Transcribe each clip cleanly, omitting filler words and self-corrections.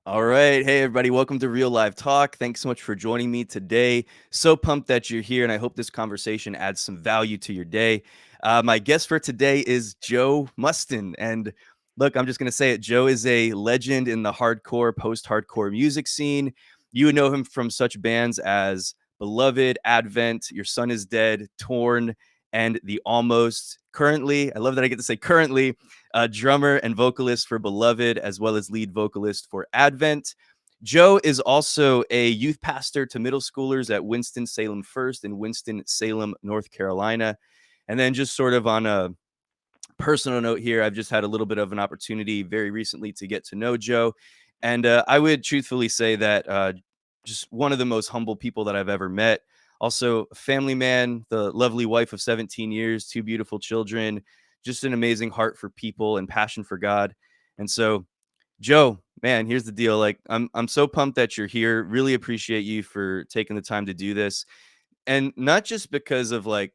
All right. Hey, everybody. Welcome to Real Live Talk. Thanks so much for joining me today. So pumped that you're here, and I hope this conversation adds some value to your day. My guest for today is Joe Musten. And look, I'm just going to say it. Joe is a legend in the hardcore, post hardcore music scene. You would know him from such bands as Beloved, Advent, Your Son is Dead, Torn, and The Almost. Currently, I love that I get to say currently, drummer and vocalist for Beloved, as well as lead vocalist for Advent. Joe is also a youth pastor to middle schoolers at Winston-Salem First in Winston-Salem, North Carolina. And then just sort of on a personal note here, I've just had a little bit of an opportunity very recently to get to know Joe. And I would truthfully say that just one of the most humble people that I've ever met. Also, a family man, the lovely wife of 17 years, two beautiful children, just an amazing heart for people and passion for God. And so, Joe, man, here's the deal. Like, I'm so pumped that you're here. Really appreciate you for taking the time to do this. And not just because of like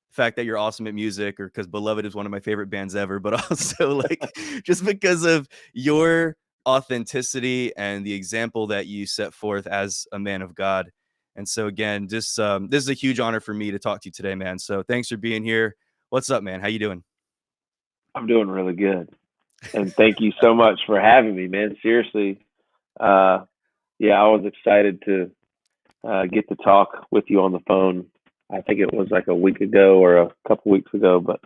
the fact that you're awesome at music or because Beloved is one of my favorite bands ever, but also like just because of your authenticity and the example that you set forth as a man of God. And so again, just this is a huge honor for me to talk to you today, man. So thanks for being here. What's up, man? How you doing? I'm doing really good. And thank you so much for having me, man. Seriously. Uh, yeah, I was excited to get to talk with you on the phone. I think it was like a week ago or a couple weeks ago, but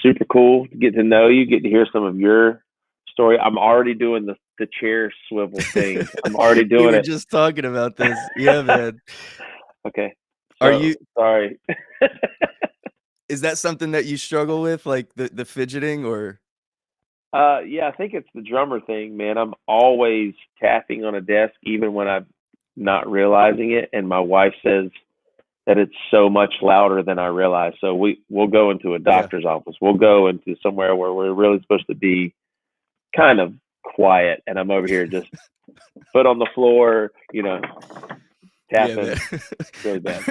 super cool to get to know you, get to hear some of your story. I'm already doing the chair swivel thing. I'm already We doing were it. just talking about this. Yeah, man. Okay. Are So you sorry. is that something that you struggle with, like the fidgeting or Yeah, I think it's the drummer thing, man. I'm always tapping on a desk, even when I'm not realizing it. And my wife says that it's so much louder than I realize. So we'll go into a yeah. doctor's office. We'll go into somewhere where we're really supposed to be kind of quiet, and I'm over here just foot on the floor, Yeah, man. tapping really bad.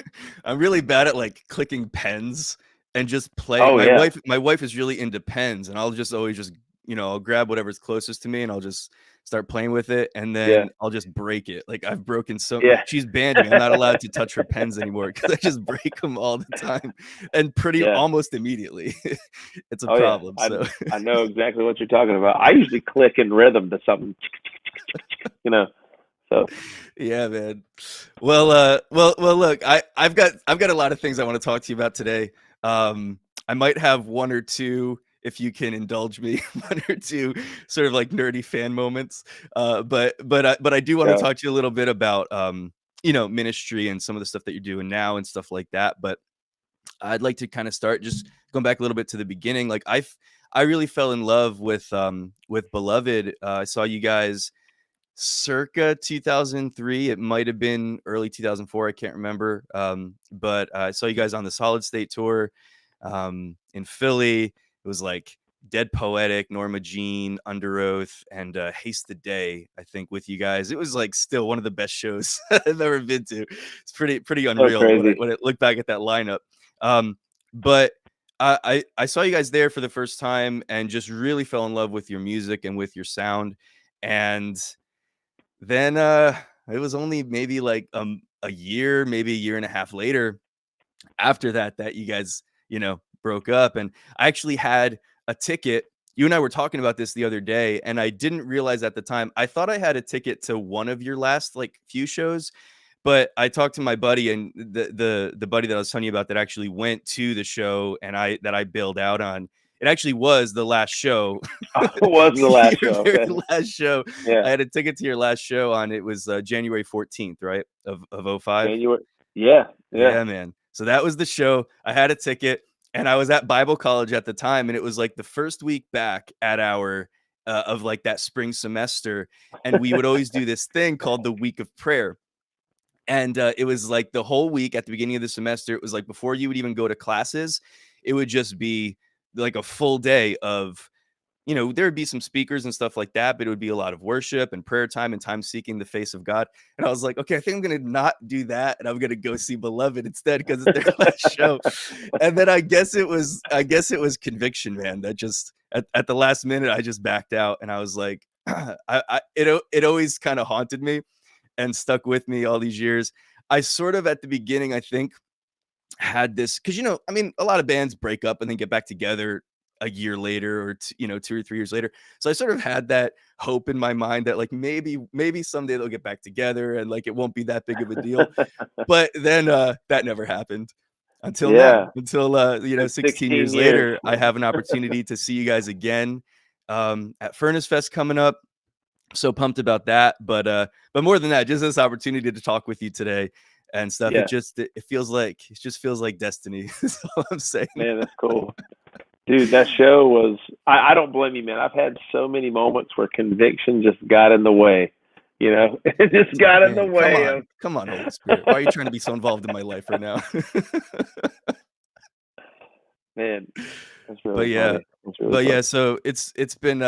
I'm really bad at like clicking pens and just play. Oh yeah, My wife is really into pens, and I'll just always just I'll grab whatever's closest to me and I'll just start playing with it, and yeah, then I'll just break it. Like I've broken so yeah. she's banned me. I'm not allowed to touch her pens anymore because I just break them all the time and pretty Yeah. almost immediately. It's a Oh yeah. problem. I So I know exactly what you're talking about. I usually click in rhythm to something, you know. So yeah, man. Well. Look, I've got a lot of things I want to talk to you about today. I might have one or two, if you can indulge me, one or two sort of like nerdy fan moments. But I do want to go. talk to you a little bit about ministry and some of the stuff that you're doing now and stuff like that. But I'd like to kind of start just going back a little bit to the beginning. Like I really fell in love with Beloved. I saw you guys circa 2003. It might have been early 2004. I can't remember. But I saw you guys on the Solid State tour in Philly. It was like Dead Poetic, Norma Jean, Under Oath, and Haste the Day, I think, with you guys. It was like still one of the best shows I've ever been to. It's pretty So unreal when crazy. I look back at that lineup. But I saw you guys there for the first time and just really fell in love with your music and with your sound. And then it was only maybe like a year, maybe a year and a half later after that you guys, broke up. And I actually had a ticket. You and I were talking about this the other day, and I didn't realize at the time. I thought I had a ticket to one of your last like few shows, but I talked to my buddy, and the buddy that I was telling you about that actually went to the show and I bailed out on. It actually was the last show. It was the last Your show. very Okay. last show. Yeah. I had a ticket to your last show on it was January 14th, right? Of '05. January. Yeah. Yeah. Yeah, man. So that was the show. I had a ticket and I was at Bible college at the time, and it was like the first week back at our of like that spring semester, and we would always do this thing called the week of prayer. And it was like the whole week at the beginning of the semester. It was like before you would even go to classes, it would just be like a full day of there would be some speakers and stuff like that, but it would be a lot of worship and prayer time and time seeking the face of God. And I was like, okay, I think I'm going to not do that. And I'm going to go see Beloved instead because it's their last show. And then I guess it was conviction, man, that just at the last minute, I just backed out. And I was like, it always kind of haunted me and stuck with me all these years. I sort of at the beginning, I think, had this because I mean, a lot of bands break up and then get back together a year later or 2 or 3 years later. So I sort of had that hope in my mind that like maybe someday they'll get back together and like it won't be that big of a deal. But then that never happened until now. Yeah, Until been 16 16 years years. later, I have an opportunity to see you guys again at Furnace Fest coming up. So pumped about that. But more than that, just this opportunity to talk with you today and stuff. Yeah, It just feels like destiny. That's all I'm saying. man, that's cool. Dude, that show was, I don't blame you, man. I've had so many moments where conviction just got in the way. It just got in the Man, way of. come on, Holy Spirit. Why are you trying to be so involved in my life right now? Man, that's really But yeah, funny. That's really funny. so it's been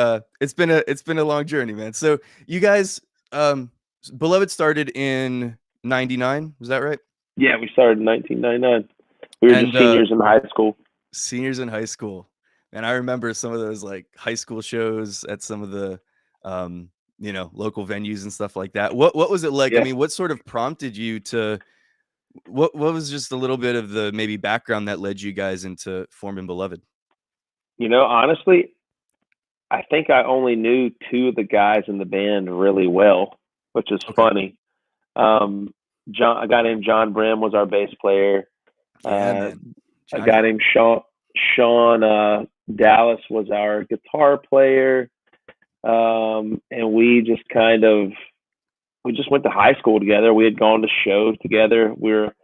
a long journey, man. So you guys, Beloved started in '99, is that right? Yeah, we started in 1999. We were And just seniors in high school. seniors in high school. And I remember some of those like high school shows at some of the um, local venues and stuff like that. What was it like? I Yeah. mean, what sort of prompted you to what was just a little bit of the maybe background that led you guys into forming Beloved? Honestly, I think I only knew two of the guys in the band really well, which is Okay. funny. A guy named John Brim was our bass player. Yeah, Uh, man. a guy Johnny. named Sean Dallas was our guitar player. And we just went to high school together. We had gone to shows together. We were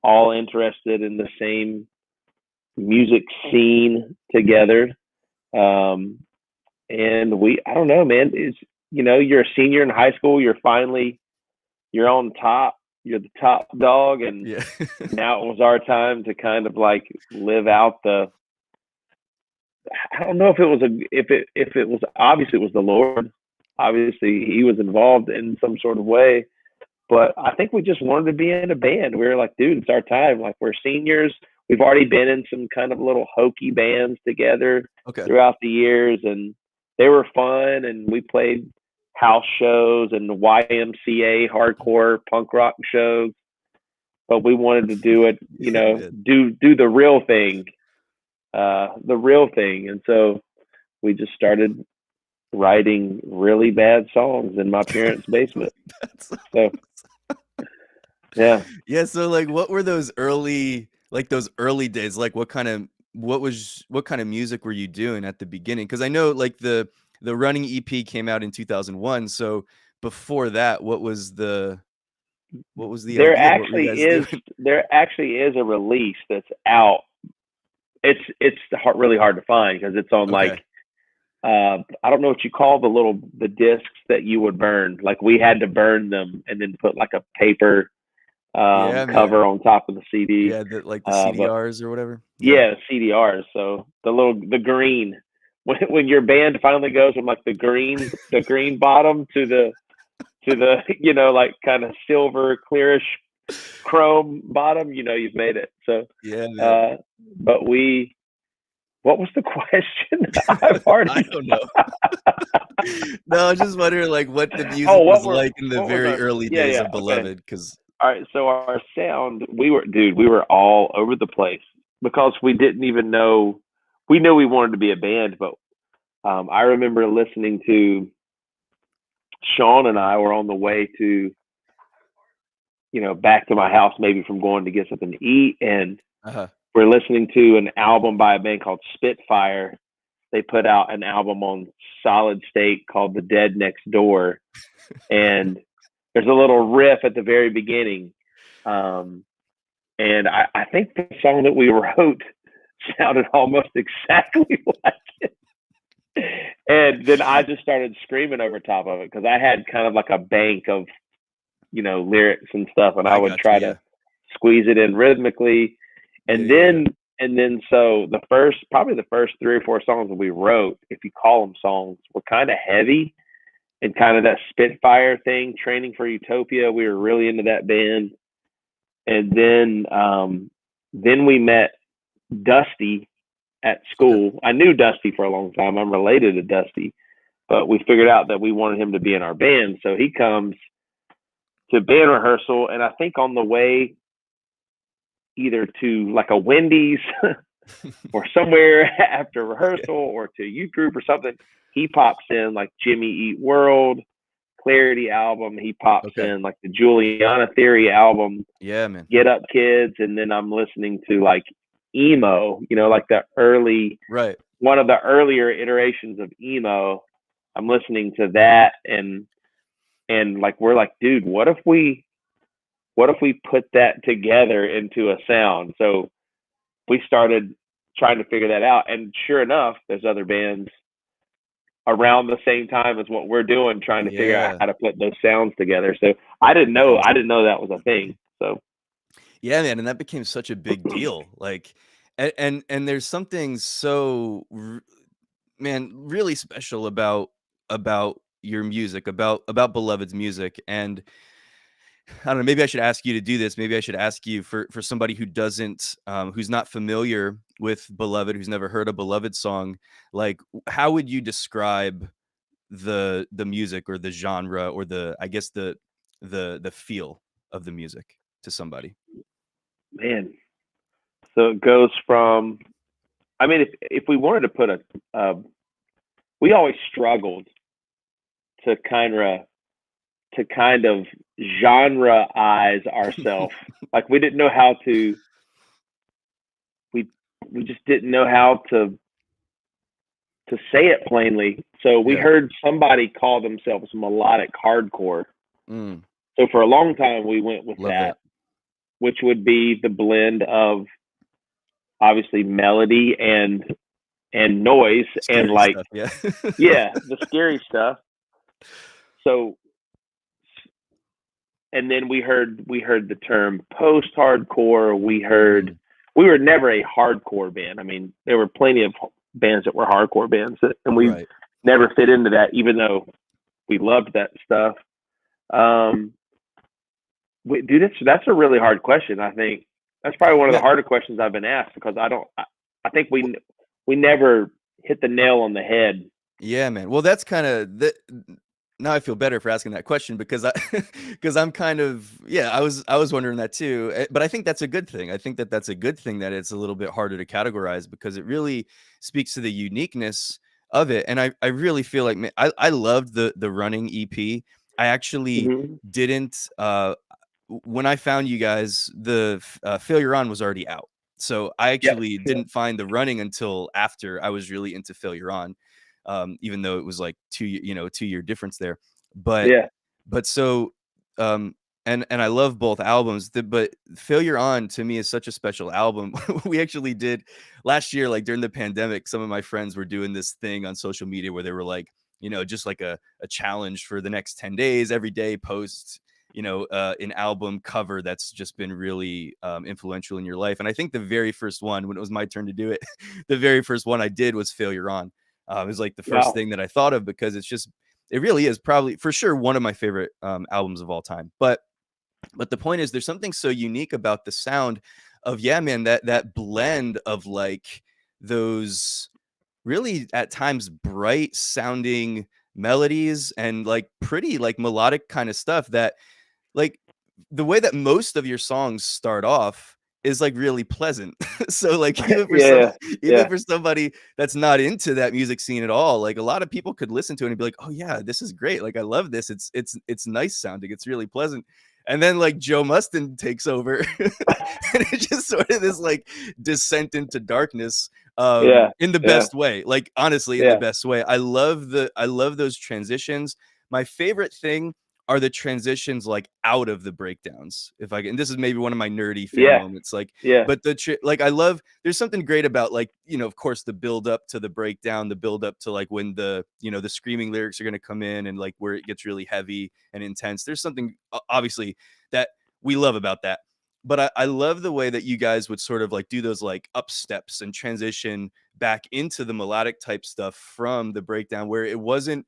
all interested in the same music scene together. Um, and I don't know, man. You're a senior in high school. You're on top. You're the top dog, and Yeah. now it was our time to kind of like live out the. I don't know if it was, obviously it was the Lord. Obviously, He was involved in some sort of way, but I think we just wanted to be in a band. We were like, dude, it's our time. Like, we're seniors. We've already been in some kind of little hokey bands together Okay. throughout the years, and they were fun. And we played house shows and YMCA hardcore punk rock shows. But we wanted to do it, Yeah, man. do the real thing. And so we just started writing really bad songs in my parents' basement. That's So yeah, Yeah, so like what were those early days? Like what kind of music were you doing at the beginning? Because I know like the Running EP came out in 2001. So before that, what was the there idea? What were you actually guys is doing? there actually is a release that's out. It's really hard to find because it's on like, Okay. I don't know what you call the discs that you would burn. Like, we had to burn them and then put like a paper Yeah, man. cover on top of the CD. Yeah, the But CDRs or whatever. Yeah. yeah, CDRs. So the green, when your band finally goes from like the green bottom to the like kind of silver clearish chrome bottom, you've made it. So Yeah, man. uh but what was the question? I've I already. don't know. No, I was just wondering like what the Oh, music was like in the what was very our? early Yeah, days yeah, of okay. Beloved. Because All right, so our sound, we were all over the place because we didn't even know. We knew we wanted to be a band, but I remember listening to Sean, and I were on the way to, back to my house, maybe from going to get something to eat, and uh-huh. we're listening to an album by a band called Spitfire. They put out an album on Solid State called The Dead Next Door, and there's a little riff at the very beginning. Um, and I think the song that we wrote sounded almost exactly like it. And then I just started screaming over top of it because I had kind of like a bank of, lyrics and stuff, and I I would got you. try Yeah. to squeeze it in rhythmically. Yeah, And yeah, yeah. then so probably the first three or four songs that we wrote, if you call them songs, were kind of heavy and kind of that Spitfire thing, Training for Utopia. We were really into that band. And then we met Dusty at Okay. school. I knew Dusty for a long time. I'm related to Dusty, but we figured out that we wanted him to be in our band. So he comes to band rehearsal, and I think on the way either to like a Wendy's or somewhere after Okay. rehearsal or to youth group or something, he pops in like Jimmy Eat World, Clarity album. He pops Okay. in like the Juliana Theory album, Yeah, man. Get Up Kids, and then I'm listening to like emo, like the early Right. one of the earlier iterations of emo. I'm listening to that, and like we're like, dude, what if we put that together into a sound? So we started trying to figure that out, and sure enough, there's other bands around the same time as what we're doing, trying to figure out Yeah. how to put those sounds together. So I didn't That's know I awesome. didn't know that was a thing. So Yeah, man, and that became such a big deal. Like, and there's something so man, really special about your music, about Beloved's music. And I don't know, maybe I should ask you to do this. Maybe I should ask you for somebody who doesn't who's not familiar with Beloved, who's never heard a Beloved song, like how would you describe the music or the genre or the I guess the feel of the music to somebody? man, so it goes from. I mean, if we wanted to put uh, we always struggled to kind of genreize ourselves. Like we didn't know how to. We we just didn't know how to say it plainly. So we Yeah. heard somebody call themselves melodic hardcore. Mm, So for a long time we went with love that, that. which would be the blend of obviously melody and noise and Scary like stuff, yeah. the scary stuff. So and then we heard the term post hardcore. Mhm. We were never a hardcore band. I mean, there were plenty of bands that were hardcore bands, and we Right. never fit into that, even though we loved that stuff. Um, dude, that's a really hard question. I think that's probably one of the Yeah, harder questions I've been asked because I don't. I think we never hit the nail on the head. yeah, man. Well, that's kinda the now I feel better for asking that question because I because I'm kind of yeah, I was wondering that too, but I think that's a good thing. I think that that's a good thing that it's a little bit harder to categorize because it really speaks to the uniqueness of it, and I really feel like I loved the Running EP. I actually Mm-hmm. didn't, when I found you guys, Failure On was already out. So I Yes. actually Yeah. didn't find the Running until after I was really into Failure On, even though it was like 2-year difference there. But Yeah. but so um and I love both albums, but Failure On to me is such a special album. We actually did last year, like during the pandemic, some of my friends were doing this thing on social media where they were like, just like a challenge for the next 10 days, every day post an album cover that's just been really influential in your life. And I think the very first one, when it was my turn to do it, the very first one I did was Failure On. It was like the first Wow. thing that I thought of because it really is probably for sure one of my favorite albums of all time. But the point is, there's something so unique about the sound of yeah, man, that blend of like those really at times bright sounding melodies and like pretty like melodic kind of stuff that like, the way that most of your songs start off is, like, really pleasant. So, like, Yeah. even Yeah. for somebody that's not into that music scene at all, like, a lot of people could listen to it and be like, "Oh, yeah, this is great. Like, I love this. It's nice sounding. It's really pleasant." And then, like, Joe Mustin takes over, and it's just sort of this, like, descent into darkness, Yeah. in the Yeah. best way. Like, honestly, in the Yeah. best way. I love those transitions. My favorite thing are the transitions like out of the breakdowns. If I can, this is maybe one of my nerdy fan Yeah. moments. Like, Yeah. but like I love. There's something great about like of course the build up to the breakdown, the build up to like when the screaming lyrics are gonna come in and like where it gets really heavy and intense. There's something obviously that we love about that. But I love the way that you guys would sort of like do those like up steps and transition back into the melodic type stuff from the breakdown where it wasn't,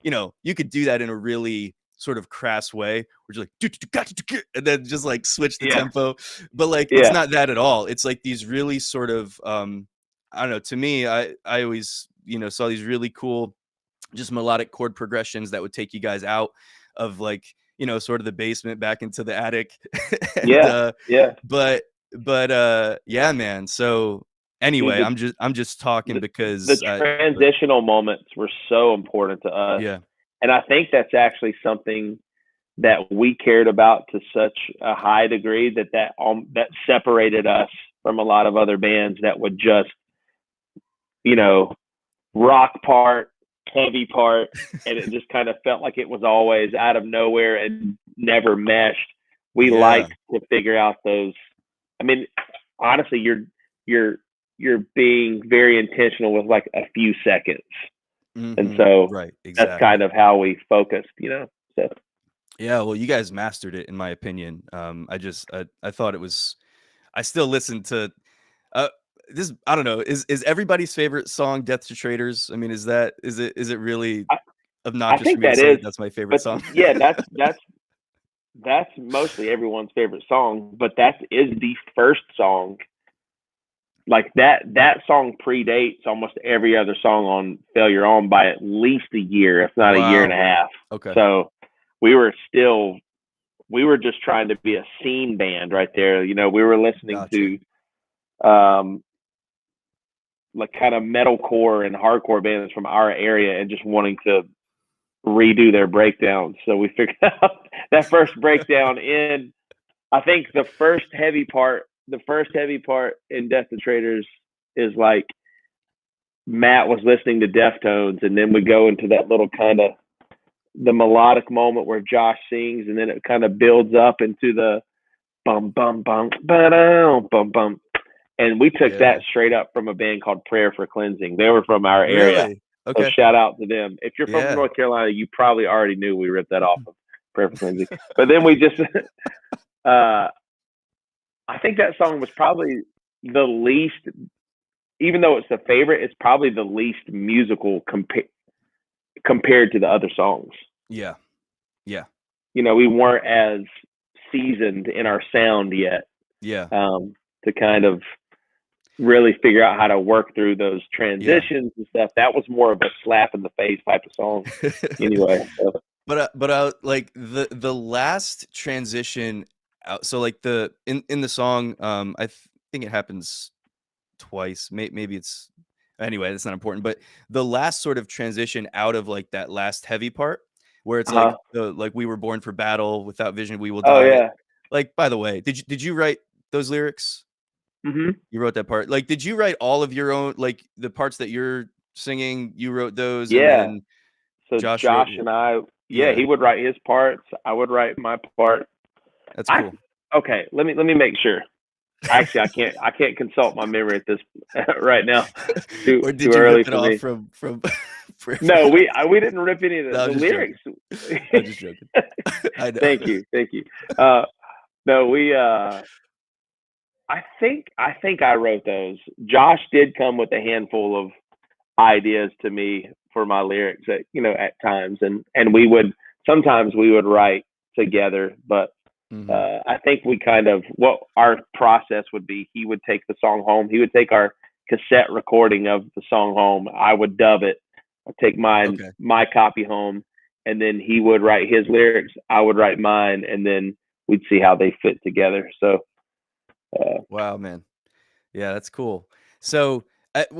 you could do that in a really sort of crass way where you're like and then just like switch the Yeah. tempo. But like it's Yeah. not that at all. It's like these really sort of I don't know, to me, I always, saw these really cool just melodic chord progressions that would take you guys out of like, sort of the basement back into the attic. and Yeah, yeah. but yeah, man. So Dude, anyway, I'm just talking the because but transitional moments were so important to us, yeah. and I think that's actually something that we cared about to such a high degree that separated us from a lot of other bands that would just, you know, rock part, heavy part, and it just kind of felt like it was always out of nowhere and never meshed. We Yeah. like to figure out those. I mean, honestly, you're you're being very intentional with like a few seconds, and so Right, that's kind exactly. of how we focused. So Yeah, well, you guys mastered it in my opinion. I thought it was I still listen to uh this I don't know, is everybody's favorite song Death to Traitors? I mean, is it really I, I obnoxious for think me to that say is, that's my favorite but song? yeah, that's mostly everyone's favorite song. But that is the first song. Like that song predates almost every other song on Failure On by at least a year, if not a year and a Wow. half. Okay. So we were still we were just trying to be a scene band right there. We were listening Gotcha. to like kind of metalcore and hardcore bands from our area and just wanting to redo their breakdowns. So we figured out that first breakdown in I think the first heavy part in Death to Traders is like Matt was listening to Deftones, and then we go into that little kind of the melodic moment where Josh sings, and then it kind of builds up into the bum bum bum ba bum bum. And we took Yeah. that straight up from a band called Prayer for Cleansing. They were from our area, Really? so Okay. shout out to them. If you're from Yeah. North Carolina, you probably already knew we ripped that off of Prayer for Cleansing. But then we just, uh, I think that song was probably the least, even though it's the favorite, it's probably the least musical compared to the other songs. Yeah. Yeah. We weren't as seasoned in our sound yet, Yeah. to kind of really figure out how to work through those Yeah. transitions and stuff. That was more of a slap in the face type of song, anyway. So, Like the last transition out, so like the in the song, think it happens twice. Maybe it's anyway, that's not important. But the last sort of transition out of like that last heavy part, where it's like uh-huh. the like we were born for battle, without vision we will Oh die. yeah. Like, by the way, did you write those lyrics? Hmm. You wrote that part. Like, did you write all of your own, like the parts that you're singing? You wrote those, and Yeah. then So Josh wrote. Josh and I, yeah, Yeah, he would write his parts. I would write my part. that's I cool. Okay. Let me make sure. Actually, I can't consult my memory at this right now. Too Or too did you early rip it for off me. from Prayer for No, Cleansing? we didn't rip any of No, I'm the just joking. lyrics. I'm just joking. I know. Thank you. Uh, no, we. I think I wrote those. Josh did come with a handful of ideas to me for my lyrics at times, and we would write together, but Mhm. I think we kind of what our process would be. He would take the song home. He would take our cassette recording of the song home. I would dub it. I'd take Okay. my copy home, and then he would write his lyrics. I would write mine, and then we'd see how they fit together. So Wow, man. Yeah, that's cool. So,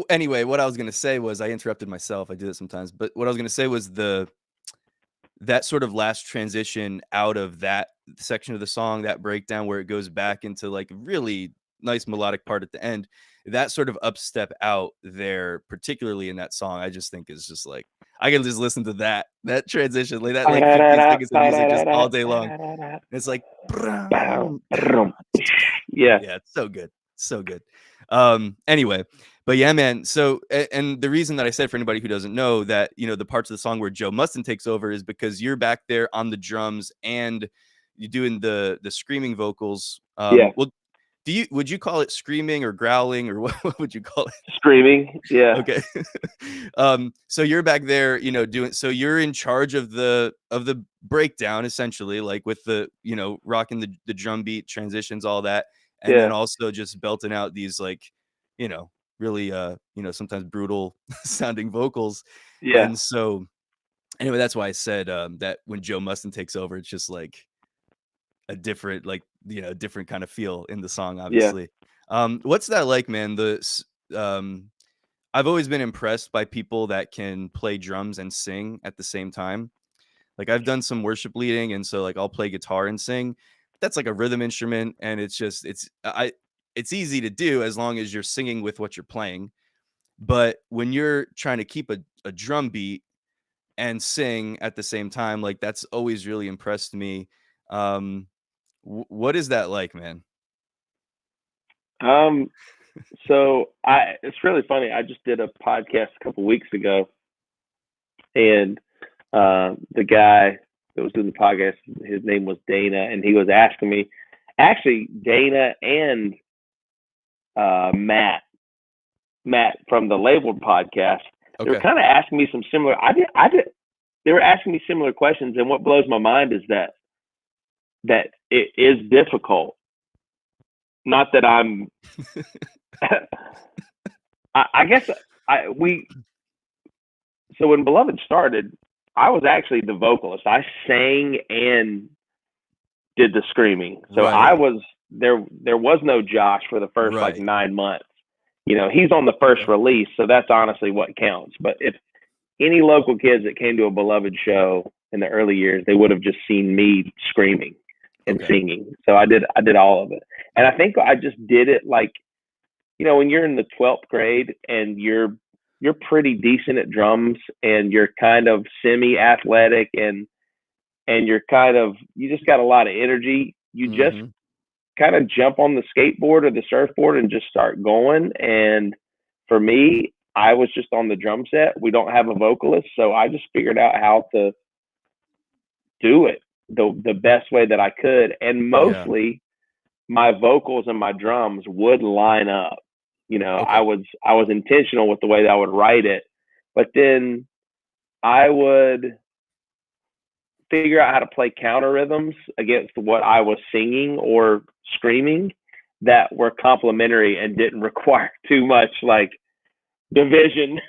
anyway, what I was gonna say was I interrupted myself. I do that sometimes, but what I was gonna say was that sort of last transition out of that section of the song, that breakdown where it goes back into like really nice melodic part at the end, that sort of upstep out there, particularly in that song, I just think is just like I can just listen to that transition, like that like 15 seconds of music just all day long. And it's like yeah, yeah, it's so good. So good. Anyway, but yeah, man. So and the reason that I said for anybody who doesn't know that, the parts of the song where Joe Musten takes over is because you're back there on the drums and you're doing the screaming vocals. yeah, Well, would you call it screaming or growling, or what would you call it? screaming, yeah, Okay. So you're back there, doing, so you're in charge of the breakdown essentially, like with rocking the drum beat transitions, all that, and then yeah, also just belting out these like, really sometimes brutal sounding vocals. yeah. And so Anyway, that's why I said that when Joe Mustin takes over, it's just like a different, like, different kind of feel in the song, Yeah. obviously. What's that like, man? I've always been impressed by people that can play drums and sing at the same time. Like, I've done some worship leading, and so, like, I'll play guitar and sing. That's like a rhythm instrument, and it's easy to do as long as you're singing with what you're playing. But when you're trying to keep a drum beat and sing at the same time, like, that's always really impressed me. Um, what is that like, man? Um, so it's really funny. I just did a podcast a couple weeks ago, and the guy that was doing the podcast, his name was Dana, and he was asking me, actually, Dana and Matt from the Labeled podcast, they were Okay. kind of asking me some similar. They were asking me similar questions, and what blows my mind is that it is difficult. Not that I'm. I guess we. So when Beloved started, I was actually the vocalist. I sang and did the screaming. So I Right. was there. There was no Josh for the first like Right. 9 months. He's on the first Okay. release, so that's honestly what counts. But if any local kids that came to a Beloved show in the early years, they would have just seen me screaming and Okay. singing. So I did all of it. And I think I just did it like, when you're in the 12th grade and you're pretty decent at drums and you're kind of semi athletic and you just got a lot of energy. You just Mhm. kind of jump on the skateboard or the surfboard and just start going. And for me, I was just on the drum set. We don't have a vocalist, so I just figured out how to do it the best way that I could. And Yeah. mostly my vocals and my drums would line up. Okay. I was intentional with the way that I would write it, but then I would figure out how to play counter rhythms against what I was singing or screaming that were complementary and didn't require too much like division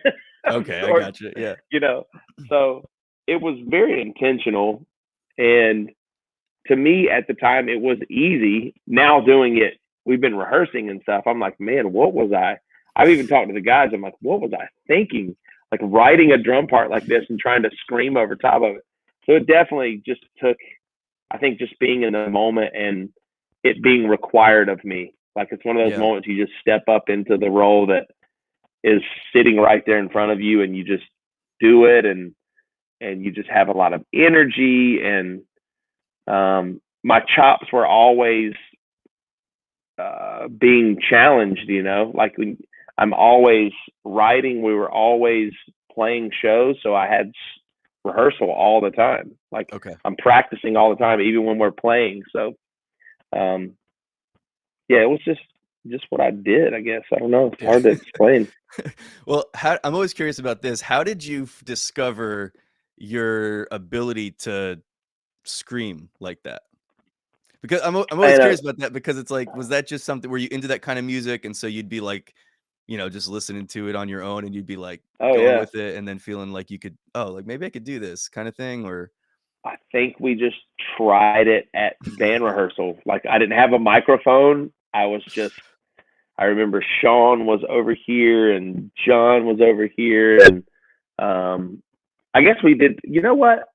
of Okay, I sorts, gotcha. Yeah. you know. So it was very intentional. And to me at the time, it was easy. Now doing it, we've been rehearsing and stuff. I'm like, man, what was I? I've even talked to the guys. I'm like, what was I thinking? Like writing a drum part like this and trying to scream over top of it. So it definitely just took, I think, just being in the moment and it being required of me. Like it's one of those Yeah. moments you just step up into the role that is sitting right there in front of you and you just do it and you just have a lot of energy and my chops were always being challenged, like I'm always writing, we were always playing shows, so I had rehearsal all the time, like Okay. I'm practicing all the time even when we're playing. So um yeah, it was just what I did, I guess. I don't know, it's Yeah. hard to explain. Well, I'm always curious about this. How did you discover your ability to scream like that? Because I'm always And curious about that because it's like, was that just something were you into that kind of music and so you'd be like, just listening to it on your own and you'd be like oh going yeah, with it and then feeling like you could, oh, like maybe I could do this kind of thing or I think we just tried it at band rehearsal. Like I didn't have a microphone. I remember Sean was over here and John was over here and um I guess we did, you know what?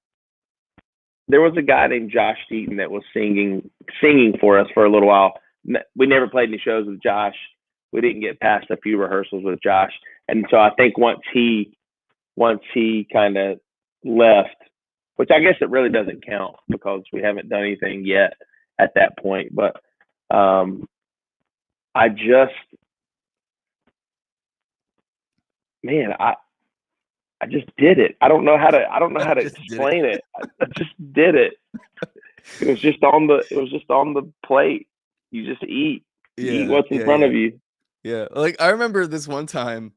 There was a guy named Josh Deaton that was singing for us for a little while. We never played any shows with Josh. We didn't get past a few rehearsals with Josh. And so I think once he kind of left, which I guess it really doesn't count because we haven't done anything yet at that point. But um, I just, man, I just did it. I don't know how to just did it. explain it. I just did it. It was just on the plate. You just eat. You eat Yeah, what's in yeah, front yeah. of you. Yeah, like, I remember this one time,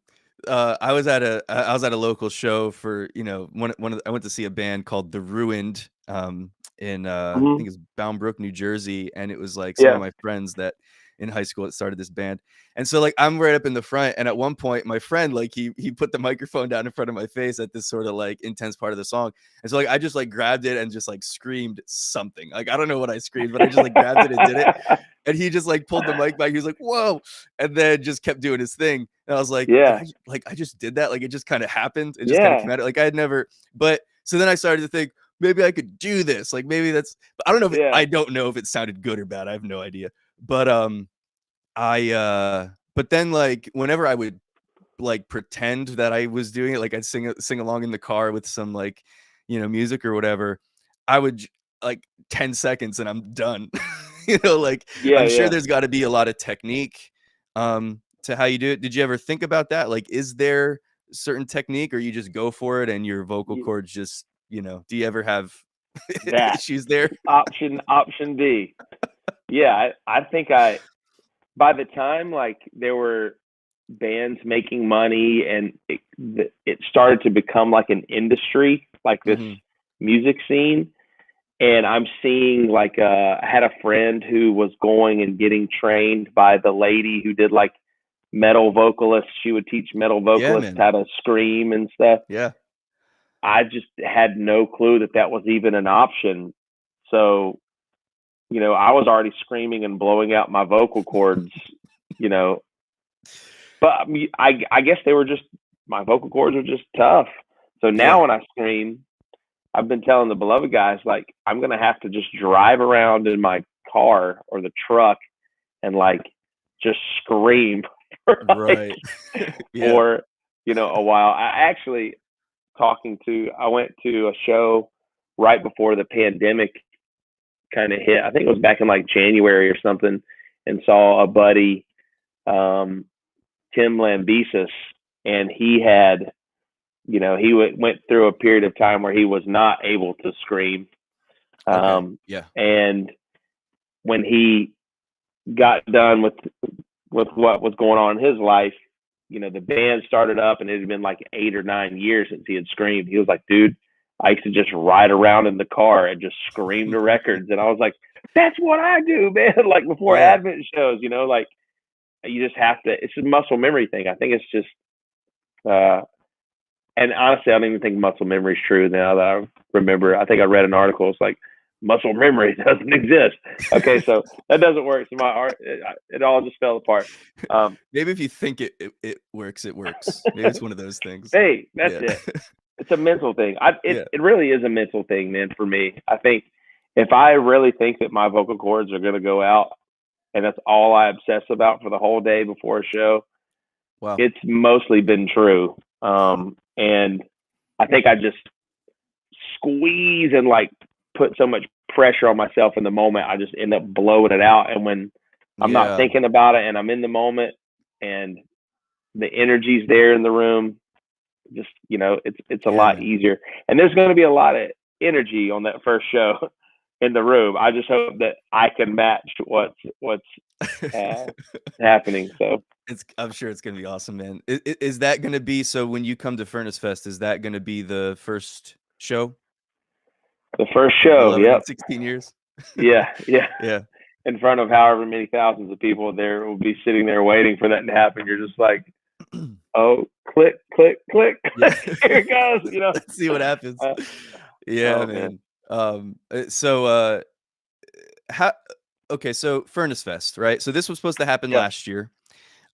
I was at a local show for, one of I went to see a band called The Ruined, in, I Hmm. think it's Bound Brook, New Jersey, and it was, like, some of Yeah. my friends that in high school that started this band. And so like I'm right up in the front, and at one point my friend like he put the microphone down in front of my face at this sort of like intense part of the song. And so like I just like grabbed it and just like screamed something. Like I don't know what I screamed, but I just like grabbed it and did it. And he just like pulled the mic back. He was like, "Whoa!" And then just kept doing his thing. And I was like, Yeah. I just did that. Like it just kind of happened. It just kind of Yeah. came out. Like I had never. But so then I started to think maybe I could do this. Like maybe that's. I don't know if Yeah. I don't know if it sounded good or bad. I have no idea. But but then like whenever I would like pretend that I was doing it, like I'd sing along in the car with some like, music or whatever. I would like 10 seconds and I'm done. Like Yeah. I'm sure Yeah. there's got to be a lot of technique to how you do it. Did you ever think about that? Like, is there certain technique, or you just go for it and your vocal Y- cords just, do you ever have That issues there? option D. Yeah. I think by the time like there were bands making money and it started to become like an industry, like this Hmm. music scene. And I'm seeing like I had a friend who was going and getting trained by the lady who did like metal vocalists. She would teach metal Yeah, vocalists man. how to scream and stuff. Yeah. I just had no clue that that was even an option. So, I was already screaming and blowing out my vocal cords, you know, but I guess they were just, my vocal cords are just tough. So now Yeah. when I scream, I've been telling the beloved guys, like, I'm going to have to just drive around in my car or the truck and like just scream for like, Right. Yeah. for, a while. I went to a show right before the pandemic kind of hit. I think it was back in like January or something, and saw a buddy, um, Tim Lambesis, and he had, went through a period of time where he was not able to scream. Okay. Um, Yeah. and when he got done with what was going on in his life, the band started up, and it had been like 8 or 9 years since he had screamed. He was like, dude, I used to just ride around in the car and just scream to records. And I was like, that's what I do, man. Like before Yeah. Advent shows, like you just have to, it's a muscle memory thing. I think it's just, uh, and honestly, I don't even think muscle memory is true now that I remember. I think I read an article. It's like muscle memory doesn't exist. Okay, so that doesn't work. So my art, it all just fell apart. Maybe if you think it works, it works. Maybe it's one of those things. Hey, that's Yeah. it. It's a mental thing. Yeah. It really is a mental thing, man. For me, I think if I really think that my vocal cords are going to go out, and that's all I obsess about for the whole day before a show, Wow. it's mostly been true. And I think I just squeeze and like put so much pressure on myself in the moment, I just end up blowing it out. And when I'm not Yeah. thinking about it and I'm in the moment and the energy's there in the room, just it's a Yeah, lot man. easier. And there's going to be a lot of energy on that first show in the room. I just hope that I can match what's uh, happening. So I'm sure it's gonna be awesome, man. Is that gonna be so when you come to Furnace Fest, is that gonna be the first show the first of show, 11 yep, and 16 years? yeah, Yeah. in front of however many thousands of people, there will be sitting there waiting for that to happen. You're just like, oh, click, click, click, Yeah. click. Here it goes. Let's see what happens. Uh, Yeah, oh man, man. How okay, so Furnace Fest, right? So this was supposed to happen yep, last year.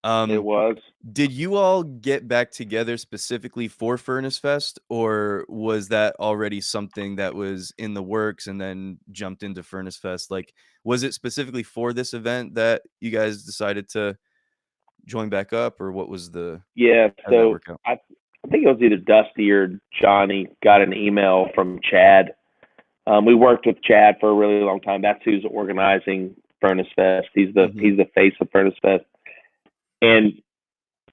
it Um, was. did you all get back together specifically for Furnace Fest, or was that already something that was in the works and then jumped into Furnace Fest? Like, was it specifically for this event that you guys decided to join back up, or what was Yeah. how did that So work out? I think it was either Dusty or Johnny got an email from Chad. We worked with Chad for a really long time. That's who's organizing Furnace Fest. Mhm. He's the face of Furnace Fest, and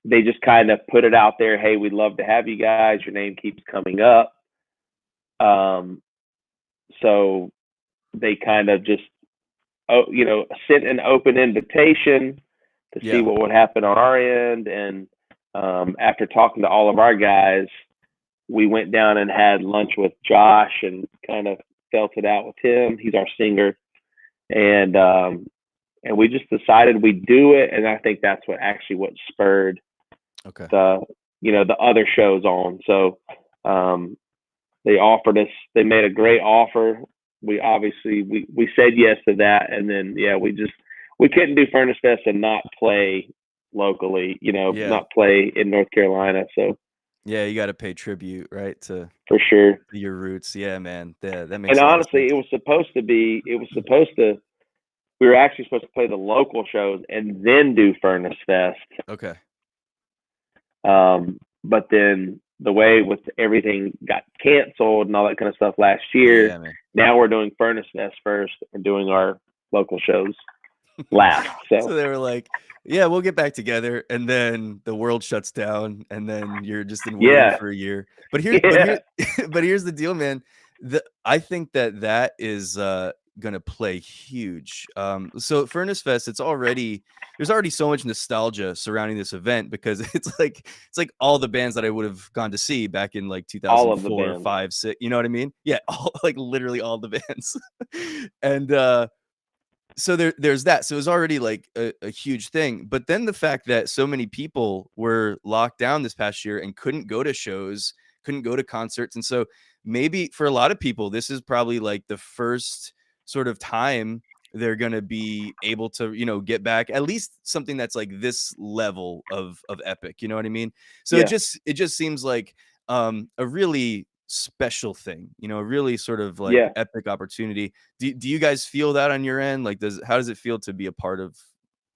they just kind of put it out there. Hey, we'd love to have you guys. Your name keeps coming up. Um, so they kind of just, sent an open invitation to see Yeah. what would happen on our end. And after talking to all of our guys, we went down and had lunch with Josh and kind of felt it out with him. He's our singer, and and we just decided we'd do it. And I think that's what spurred Okay. the the other shows on. So um, they made a great offer. We obviously we said yes to that, and then we couldn't do Furnace Fest and not play locally, Yeah. not play in North Carolina. So Yeah, you gotta pay tribute, right, to for sure. your roots. Yeah, man. Yeah, that And makes a lot of honestly, sense. we were actually supposed to play the local shows and then do Furnace Fest. Okay. But then the way with everything got canceled and all that kind of stuff last year, Yeah, man. now we're doing Furnace Fest first and doing our local shows last. So So they were like, "Yeah, we'll get back together," and then the world shuts down, and then you're just in waiting yeah, for a year. But yeah, here, but here's the deal, man. I think that that is gonna play huge. So Furnace Fest, there's already so much nostalgia surrounding this event because it's like all the bands that I would have gone to see back in like all of the 2004, bands. 5, 6. You know what I mean? Yeah, all like literally all the bands, and so there's that. So it was already like a huge thing. But then the fact that so many people were locked down this past year and couldn't go to shows, couldn't go to concerts. And so maybe for a lot of people, this is probably like the first sort of time they're gonna be able to, get back at least something that's like this level of epic. You know what I mean? So Yeah, it just seems like a really special thing, a really sort of like yeah, epic opportunity. Do you guys feel that on your end? Like, how does it feel to be a part of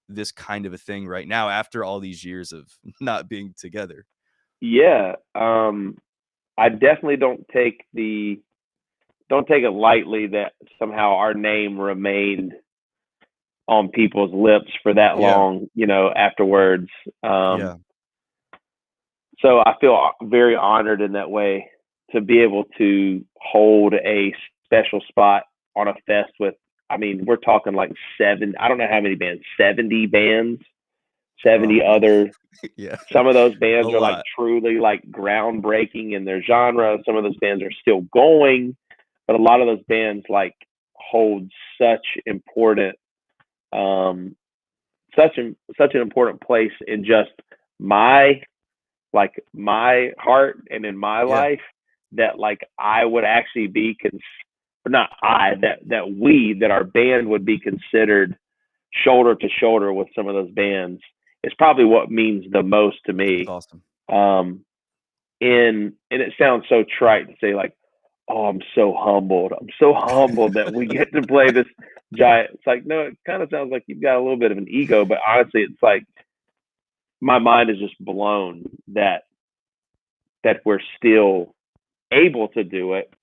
this kind of a thing right now after all these years of not being together? yeah. I definitely don't take it lightly that somehow our name remained on people's lips for that Yeah, long, afterwards. Um, yeah, so I feel very honored in that way to be able to hold a special spot on a fest with. I mean, we're talking like I don't know how many bands, 70 bands, oh 70 man. other. Yeah. Some of those A bands are like lot. truly like groundbreaking in their genre. Some of those bands are still going, but a lot of those bands like hold um, such an important place in just my my heart and in my Yeah, life that like I would actually be or not I that our band would be considered shoulder to shoulder with some of those bands is probably what means the most to that's me. awesome. Um, and it sounds so trite to say like, oh, I'm so humbled. I'm so humbled that we get to play this giant. It's like, no, it kind of sounds like you've got a little bit of an ego, but honestly, it's like my mind is just blown that we're still able to do it,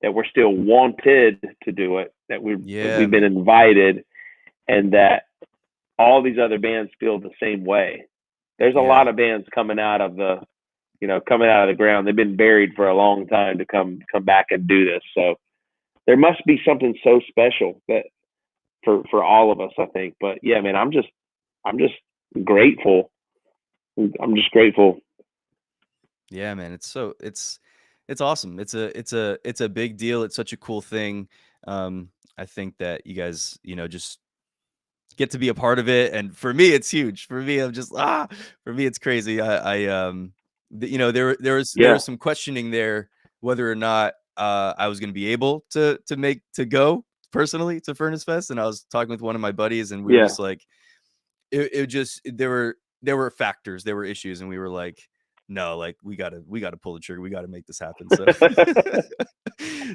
that we're still wanted to do it, Yeah, we've been man. invited, and that all these other bands feel the same way. There's a Yeah. lot of bands coming out of the ground. They've been buried for a long time to come back and do this. So there must be something so special that for all of us, I think. But yeah, man, I'm just grateful. I'm just grateful. Yeah, man. It's awesome. It's a big deal. It's such a cool thing. I think that you guys, just get to be a part of it, and for me, it's huge. For me, for me, it's crazy. There Yeah, was some questioning there whether or not I was going to be able to go personally to Furnace Fest, and I was talking with one of my buddies, and we were yeah. just like, it just there were factors, there were issues, and we were like, no, like we gotta pull the trigger, we gotta make this happen. So,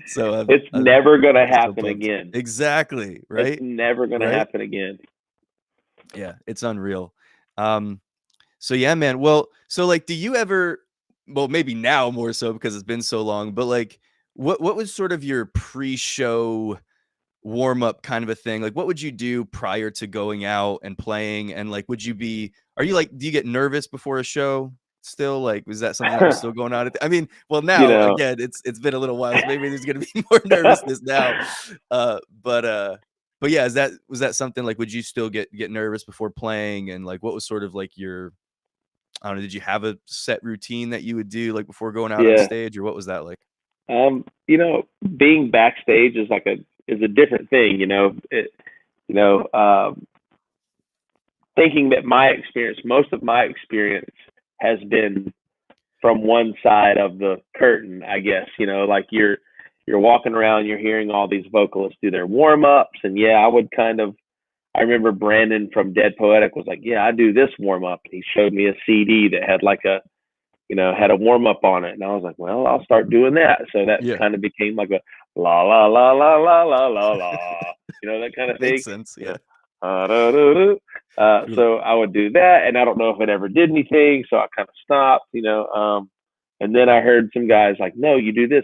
so It's I'm never gonna so happen pumped. again. Exactly, It's right? never gonna Right? happen again. Yeah, it's unreal. Um, so yeah, man. Well, so like, do you ever? Well, maybe now more so because it's been so long. But like, what was sort of your pre-show warm up kind of a thing? Like, what would you do prior to going out and playing? And like, are you like, do you get nervous before a show? Still, like, was that something that was still going on? I mean, well, you now know, again, it's been a little while, so maybe there's gonna be more nervousness now. Uh, but uh, but yeah, was that something like? Would you still get nervous before playing? And like, what was sort of like your, I don't know, did you have a set routine that you would do like before going out on yeah. stage, or what was that like? Being backstage is is a different thing. You know, thinking that most of my experience has been from one side of the curtain, I guess. Like you're walking around, you're hearing all these vocalists do their warm ups, and yeah, I remember Brandon from Dead Poetic was like, yeah, I do this warm up. He showed me a CD that had like had a warm up on it, and I was like, well, I'll start doing that. So that Yeah. kind of became like a la la la la la la la la, that kind of thing. Makes sense. You know, Yeah. Yeah. so I would do that, and I don't know if it ever did anything, so I kind of stopped. And then I heard some guys like, no, you do this.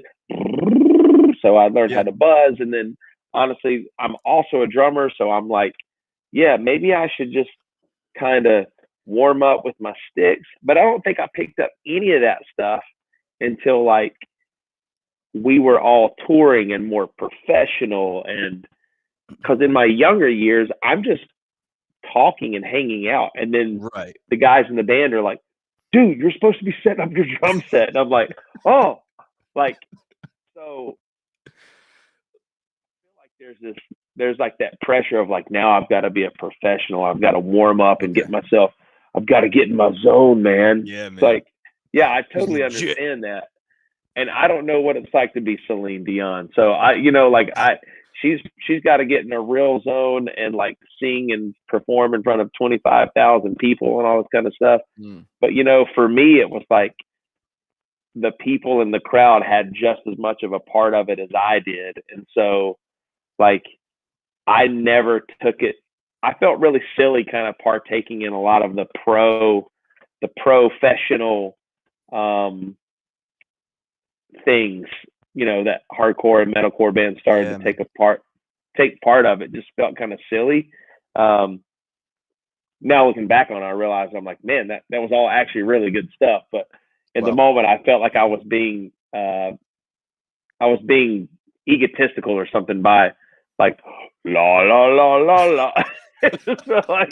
So I learned how Yeah. to buzz, and then honestly, I'm also a drummer, so I'm like, yeah, maybe I should just kind of warm up with my sticks. But I don't think I picked up any of that stuff until like we were all touring and more professional. And because in my younger years, I'm just talking and hanging out. And then Right. the guys in the band are like, dude, you're supposed to be setting up your drum set. And I'm like, oh, like, so like there's like that pressure of like, now I've got to be a professional. I've got to warm up and Okay. I've got to get in my zone, man. Yeah, It's man. like, yeah, I He's totally legit. understand that. And I don't know what it's like to be Celine Dion. So she's got to get in a real zone and like sing and perform in front of 25,000 people and all this kind of stuff. Mm. But for me, it was like the people in the crowd had just as much of a part of it as I did, and so like I never took it. I felt really silly kind of partaking in a lot of the professional um, things, that hardcore and metalcore bands started Yeah, to man. take part of. It just felt kind of silly. Um, Now looking back on it, I realize I'm like, man, that was all actually really good stuff. But in the Wow. moment, I felt like I was being egotistical or something by like la la la la la. So like,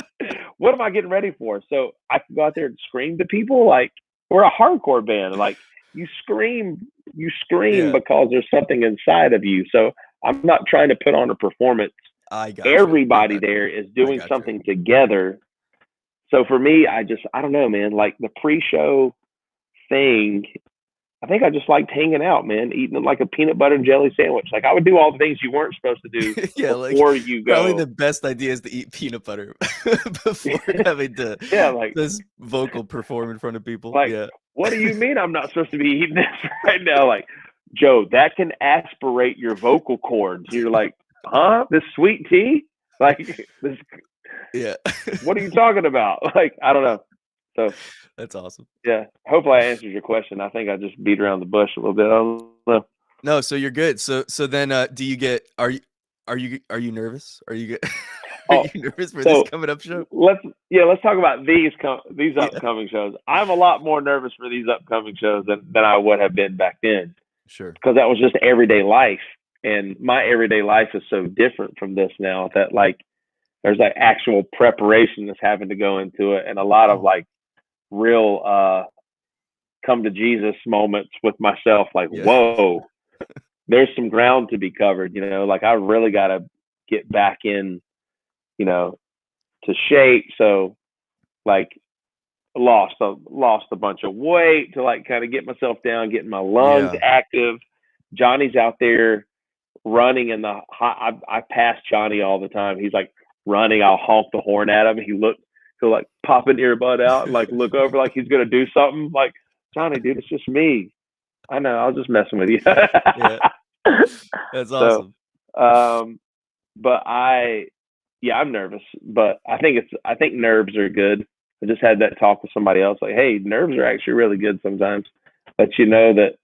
what am I getting ready for? So I can go out there and scream to people. Like we're a hardcore band. Like you scream Yeah. because there's something inside of you. So I'm not trying to put on a performance. I gotcha. I Everybody there gotcha. is I doing gotcha. something together. So for me, I don't know, man. Like the pre-show thing, I think I just liked hanging out, man, eating like a peanut butter and jelly sandwich. Like I would do all the things you weren't supposed to do Yeah, like before you probably go. the best idea is to eat peanut butter before having to Yeah, like this vocal perform in front of people. like Yeah. what do you mean I'm not supposed to be eating this right now? Like, Joe, that can aspirate your vocal cords. You're like, huh? This sweet tea? Like this? Yeah. What are you talking about? Like I don't know. So That's awesome. yeah, hopefully I answered your question. I think I just beat around the bush a little bit. I don't know. No, so you're good. So then do you get are you nervous? Are you get are Oh, you nervous for this so coming up show? let's talk about these Yeah. upcoming shows. I'm a lot more nervous for these upcoming shows than I would have been back then Sure. because that was just everyday life, and my everyday life is so different from this now that like there's like actual preparation that's having to go into it, and a lot of Mm. like real come to Jesus moments with myself. Like, Yeah. whoa, there's some ground to be covered. Like I really got to get back in, you know, to shape. So like lost a bunch of weight to like kind of get myself down, getting my lungs Yeah. active. Johnny's out there running in the hot. I pass Johnny all the time. He's like running. I'll honk the horn at him. He'll like pop an earbud out and like look over like he's gonna do something. Like Johnny, dude, it's just me. I know. I was just messing with you. Yeah. That's So, awesome. um, but yeah, I'm nervous, but I think nerves are good. I just had that talk with somebody else, like, hey, nerves are actually really good sometimes. Let you know that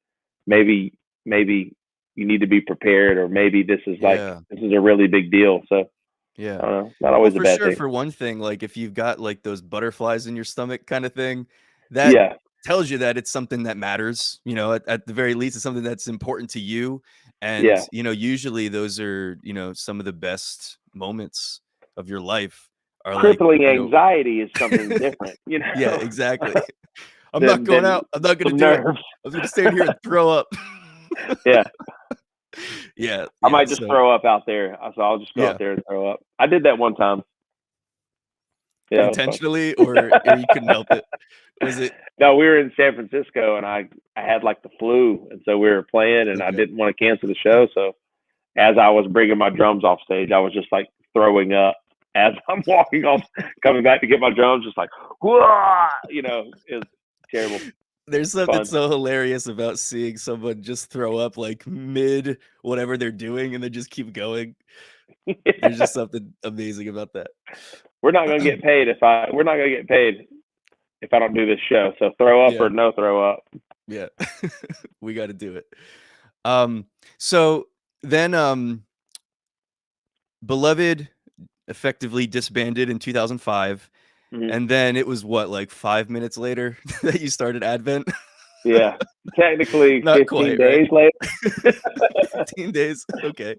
maybe you need to be prepared, or maybe Yeah. this is a really big deal. So I Yeah. don't know, not Well, always a for bad sure, thing. for one thing, like, if you've got, like, those butterflies in your stomach kinda thing, that Yeah, tells you that it's something that matters, at the very least, it's something that's important to you, and, yeah. usually those are, some of the best moments of your life are like, Crippling anxiety is something different, Yeah, exactly. "I'm not going than out. I'm not gonna some do it. nerves. I'm gonna stay in here and throw up." Yeah, Yeah, I yeah, might just so throw up out there. So I'll just go out yeah. there and throw up. I did that one time. Yeah, it was fun. Intentionally, or you couldn't help it? Was it No, we were in San Francisco, and I had like the flu, and so we were playing, and I okay? didn't want to cancel the show. So as I was bringing my drums off stage, I was just like throwing up as I'm walking off, coming back to get my drums, just like, whoa, it was terrible There's something fun. so hilarious about seeing someone just throw up, like, mid whatever they're doing and then just keep going. There's just something amazing about that. We're not gonna get paid if I. We're not gonna get paid if I don't do this show. So throw up Yeah, or no throw up. yeah. We gotta do it. Um, so then, Beloved effectively disbanded in 2005, Hmm. and then it was what, like, 5 minutes later that you started Advent? Yeah, technically Not 15 quite, right? days later. 15 days, okay.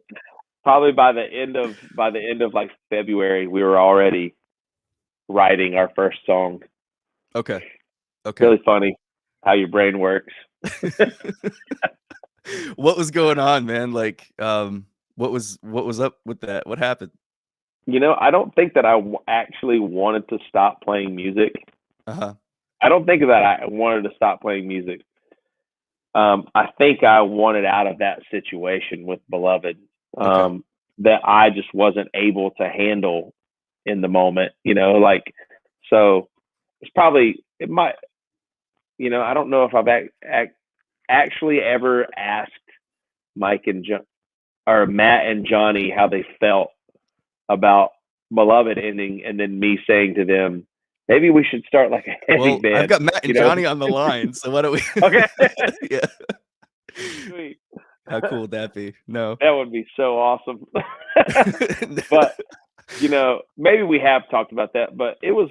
Probably by the end of like February, we were already writing our first song. Okay, okay. Really funny how your brain works. What was going on, man? Like, what was up with that? What happened? I don't think that actually wanted to stop playing music. Uh-huh. I don't think that I wanted to stop playing music. I think I wanted out of that situation with Beloved, Okay. that I just wasn't able to handle in the moment. Like, so it's probably it might. I don't know if I've actually ever asked Mike and or Matt and Johnny how they felt about Beloved ending, and then me saying to them, maybe we should start like a heavy Well, I've band. got Matt and Johnny on the line, so why don't we Okay. Yeah. Sweet. How cool would that be? No. That would be so awesome. But maybe we have talked about that, but it was,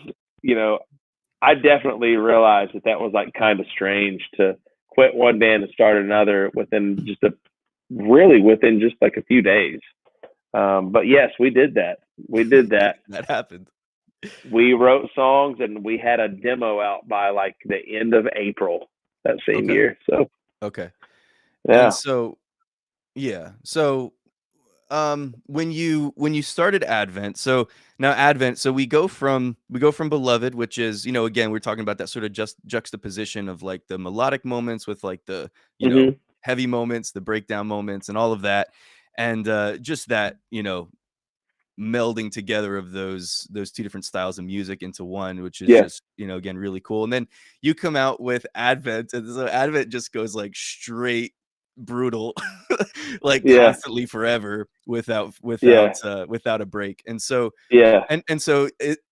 I definitely realized that was like kind of strange to quit one band and start another within just like a few days. But yes, we did that. We did that. That happened. We wrote songs and we had a demo out by like the end of April that same Okay, year. So okay. And yeah. so yeah, so, when you started Advent, so now Advent, so we go from Beloved, which is, again, we're talking about that sort of just juxtaposition of, like, the melodic moments with, like, the, Hmm. heavy moments, the breakdown moments, and all of that, and, just that, melding together of those 2 different styles of music into one, which is Yeah. just, again, really cool, and then you come out with Advent, and so Advent just goes, like, straight brutal, like, Yeah. constantly forever Yeah. without a break, and so Yeah.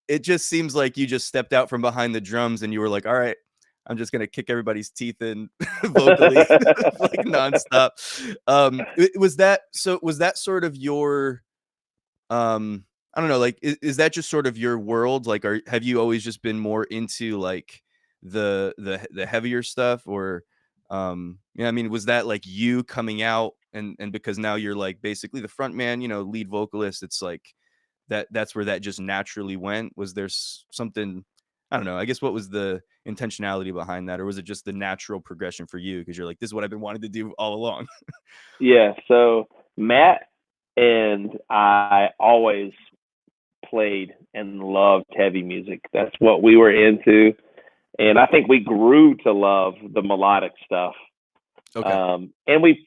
it just seems like you just stepped out from behind the drums and you were like, "Alright, I'm just gonna kick everybody's teeth in vocally, like, nonstop." Was that sort of your, I don't know, like, is that just sort of your world? Like, have you always just been more into, like, the heavier stuff? Or, I mean, was that, like, you coming out and because now you're, like, basically the front man, lead vocalist, it's like that's where that just naturally went? Was there something, I don't know, I guess, what was the intentionality behind that? Or was it just the natural progression for you because you're like, "This is what I've been wanting to do all along?" Yeah. So Matt and I always played and loved heavy music. That's what we were into. And I think we grew to love the melodic stuff. Okay. And we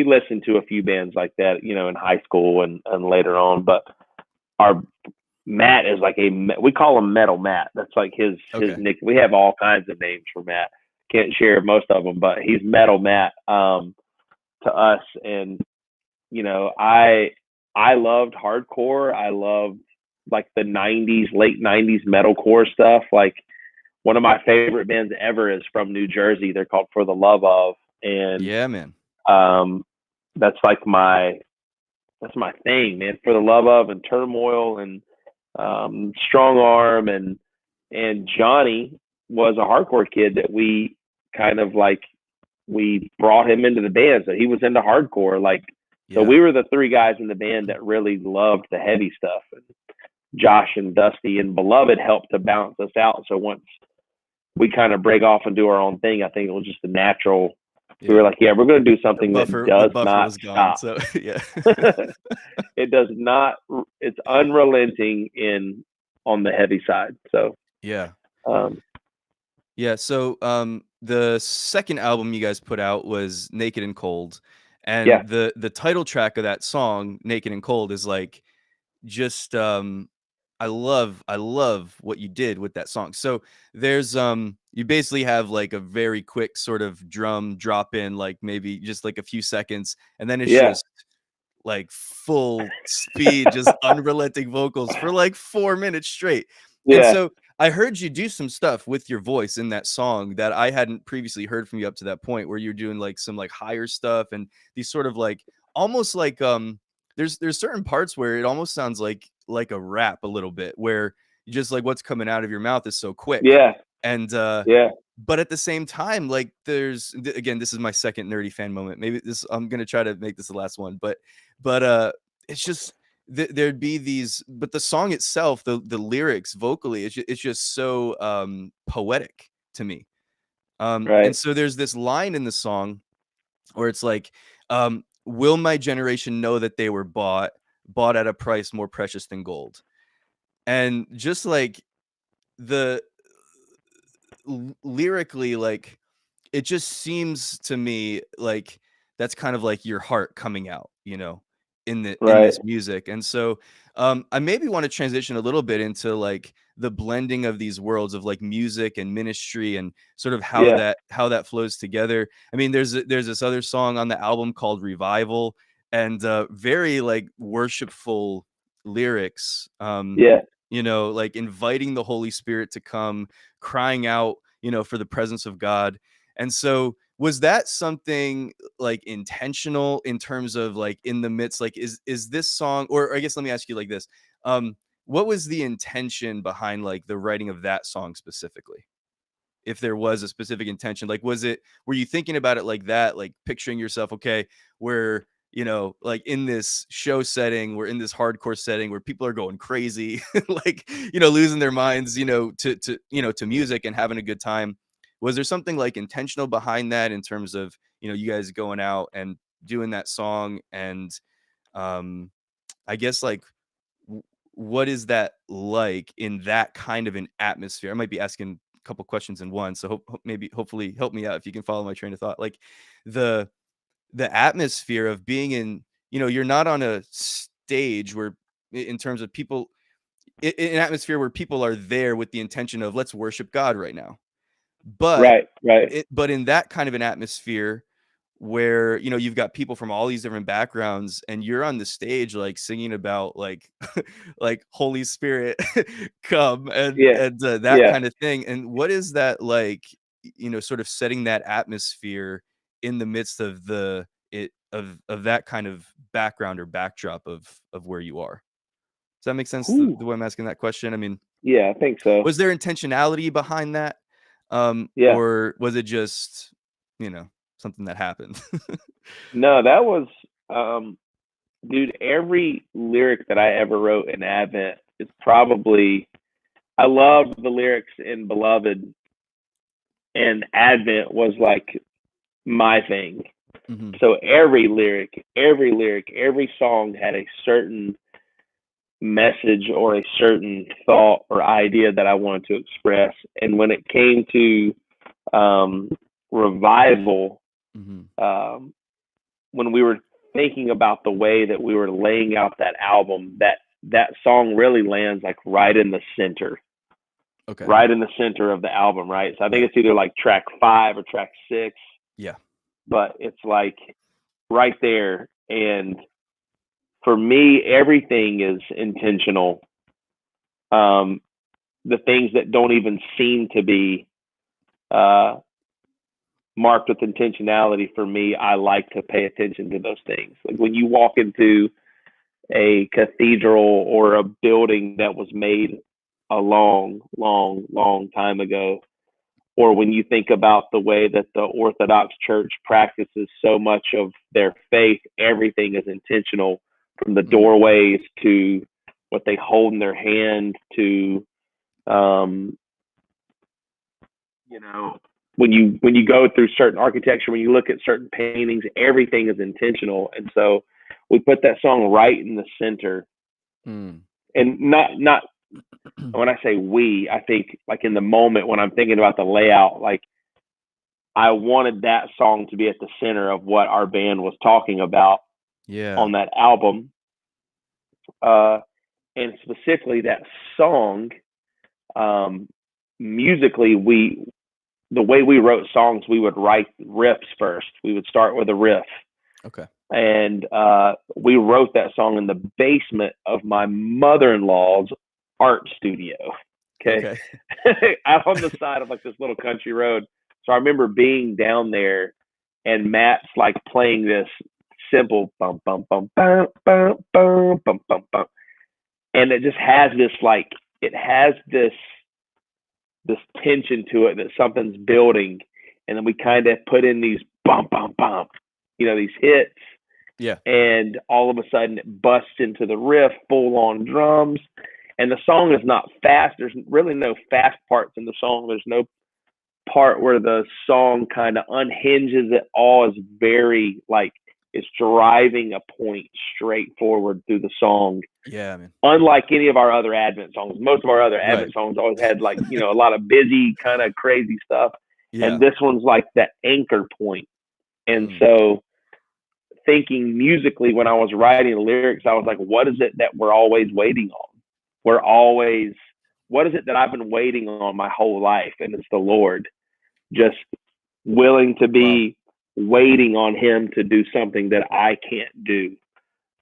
listened to a few bands like that, in high school and later on. But our Matt is like we call him Metal Matt. That's like his Okay. nick. We have all kinds of names for Matt. Can't share most of them, but he's Metal Matt, to us. And I loved hardcore. I loved like the '90s, late '90s metalcore stuff. Like one of my favorite bands ever is from New Jersey. They're called For the Love of, and Yeah, man. um, that's like that's my thing, man. For the Love of and Turmoil and Strong Arm and Johnny was a hardcore kid that we kind of like we brought him into the band, so he was into hardcore. Like, so Yeah. we were the three guys in the band that really loved the heavy stuff. And Josh and Dusty and Beloved helped to balance us out. So once we kind of break off and do our own thing, I think it was just a natural. We were Yeah. like, yeah, we're going to do The something that buffer the does buffer not was gone, stop. so yeah. It does not. It's unrelenting in on the heavy side. So Yeah. um, Yeah, so the second album you guys put out was Naked and Cold. yeah, And the title track of that song, Naked and Cold, is like just I love what you did with that song. So there's you basically have like a very quick sort of drum drop in, like maybe just like a few seconds, and then it's yeah, just like full speed, just unrelenting vocals for like 4 minutes straight. And yeah, so I heard you do some stuff with your voice in that song that I hadn't previously heard from you up to that point, where you're doing like some like higher stuff and these sort of like almost like there's certain parts where it almost sounds like a rap a little bit, where you just like what's coming out of your mouth is so quick. yeah, And yeah, but at the same time, like again, this is my second nerdy fan moment. Maybe this I'm gonna try to make this the last one, but it's just there'd be these, but the song itself, the lyrics vocally, it's just so poetic to me. And right, so there's this line in the song where it's like, will my generation know that they were bought at a price more precious than gold? And just like the lyrically, like it just seems to me like that's kind of like your heart coming out, in right, this music. And so I maybe want to transition a little bit into like the blending of these worlds of like music and ministry, and sort of how yeah, that flows together. I mean, there's this other song on the album called Revival, and very like worshipful lyrics, yeah. like inviting the Holy Spirit to come, crying out, for the presence of God. And so was that something like intentional in terms of like in the midst, like is this song, or I guess let me ask you like this. What was the intention behind like the writing of that song specifically? If there was a specific intention, like were you thinking about it like that, like picturing yourself, okay, we're like in this show setting, we're in this hardcore setting where people are going crazy, like losing their minds, to music and having a good time. Was there something like intentional behind that in terms of you guys going out and doing that song? And um I guess like what is that like in that kind of an atmosphere? I might be asking a couple questions in one, so maybe hopefully help me out if you can follow my train of thought. Like the atmosphere of being in, you're not on a stage where in terms of people, an atmosphere where people are there with the intention of let's worship God right now. But Right, right. but in that kind of an atmosphere where, you've got people from all these different backgrounds, and you're on the stage, like, singing about, like like, "Holy Spirit, come," Yeah, that yeah. kinda thing. And what is that like, sort of setting that atmosphere in the midst of of that kind of background or backdrop of where you are? Does that make sense, the Ooh, way I'm asking that question? I mean, yeah, I think so. was there intentionality behind that? Yeah. Or was it just, something that happened? No, that was, um, dude. Every lyric that I ever wrote in Advent is probably. I loved the lyrics in Beloved, and Advent was like my thing. Mhm, So every lyric, every song had a certain message or a certain thought or idea that I wanted to express. And when it came to um, revival, mhm. um, when we were thinking about the way that we were laying out that album, that song really lands like Okay. right in the center of the album, right? So I think Yeah. it's either like track 5 or track 6, Yeah. but it's like right there. And for me, everything is intentional. Um, the things that don't even seem to be uh, marked with intentionality, for me, I like to pay attention to those things. Like when you walk into a cathedral or a building that was made a long time ago, or when you think about the way that the Orthodox Church practices so much of their faith, everything is intentional, from the Mm, doorways to what they hold in their hand to um, you know when you go through certain architecture, when you look at certain paintings, everything is intentional. And so we put that song right in the center, mm. and not And when I say we, I think like in the moment when I'm thinking about the layout, like I wanted that song to be at the center of what our band was talking about Yeah. on that album. Uh, and specifically that song, um, musically, the way we wrote songs, we would write riffs first. We would start with a riff. Okay. And we wrote that song in the basement of my mother-in-law's art studio. Okay. Okay. Out on the side of like this little country road. So I remember being down there and Matt's like playing this simple bum bum bum bum bum bum bum bum bum. And it just has this like it has this tension to it that something's building. And then we kind of put in these bum bum bum, these hits. Yeah. And all of a sudden it busts into the riff, full on drums. And the song is not fast. There's really no fast parts in the song. There's no part where the song kind of unhinges at all. Is very like it's driving a point straight forward through the song. Yeah, man. Unlike any of our other Advent songs, most of our other Advent Right. songs always had like, a lot of busy kind of crazy stuff. Yeah. And this one's like that anchor point. And Mm. so thinking musically when I was writing the lyrics, I was like, what is it that we're always waiting on? What is it that I've been waiting on my whole life? And it's the Lord, just willing to Wow. be waiting on him to do something that I can't do.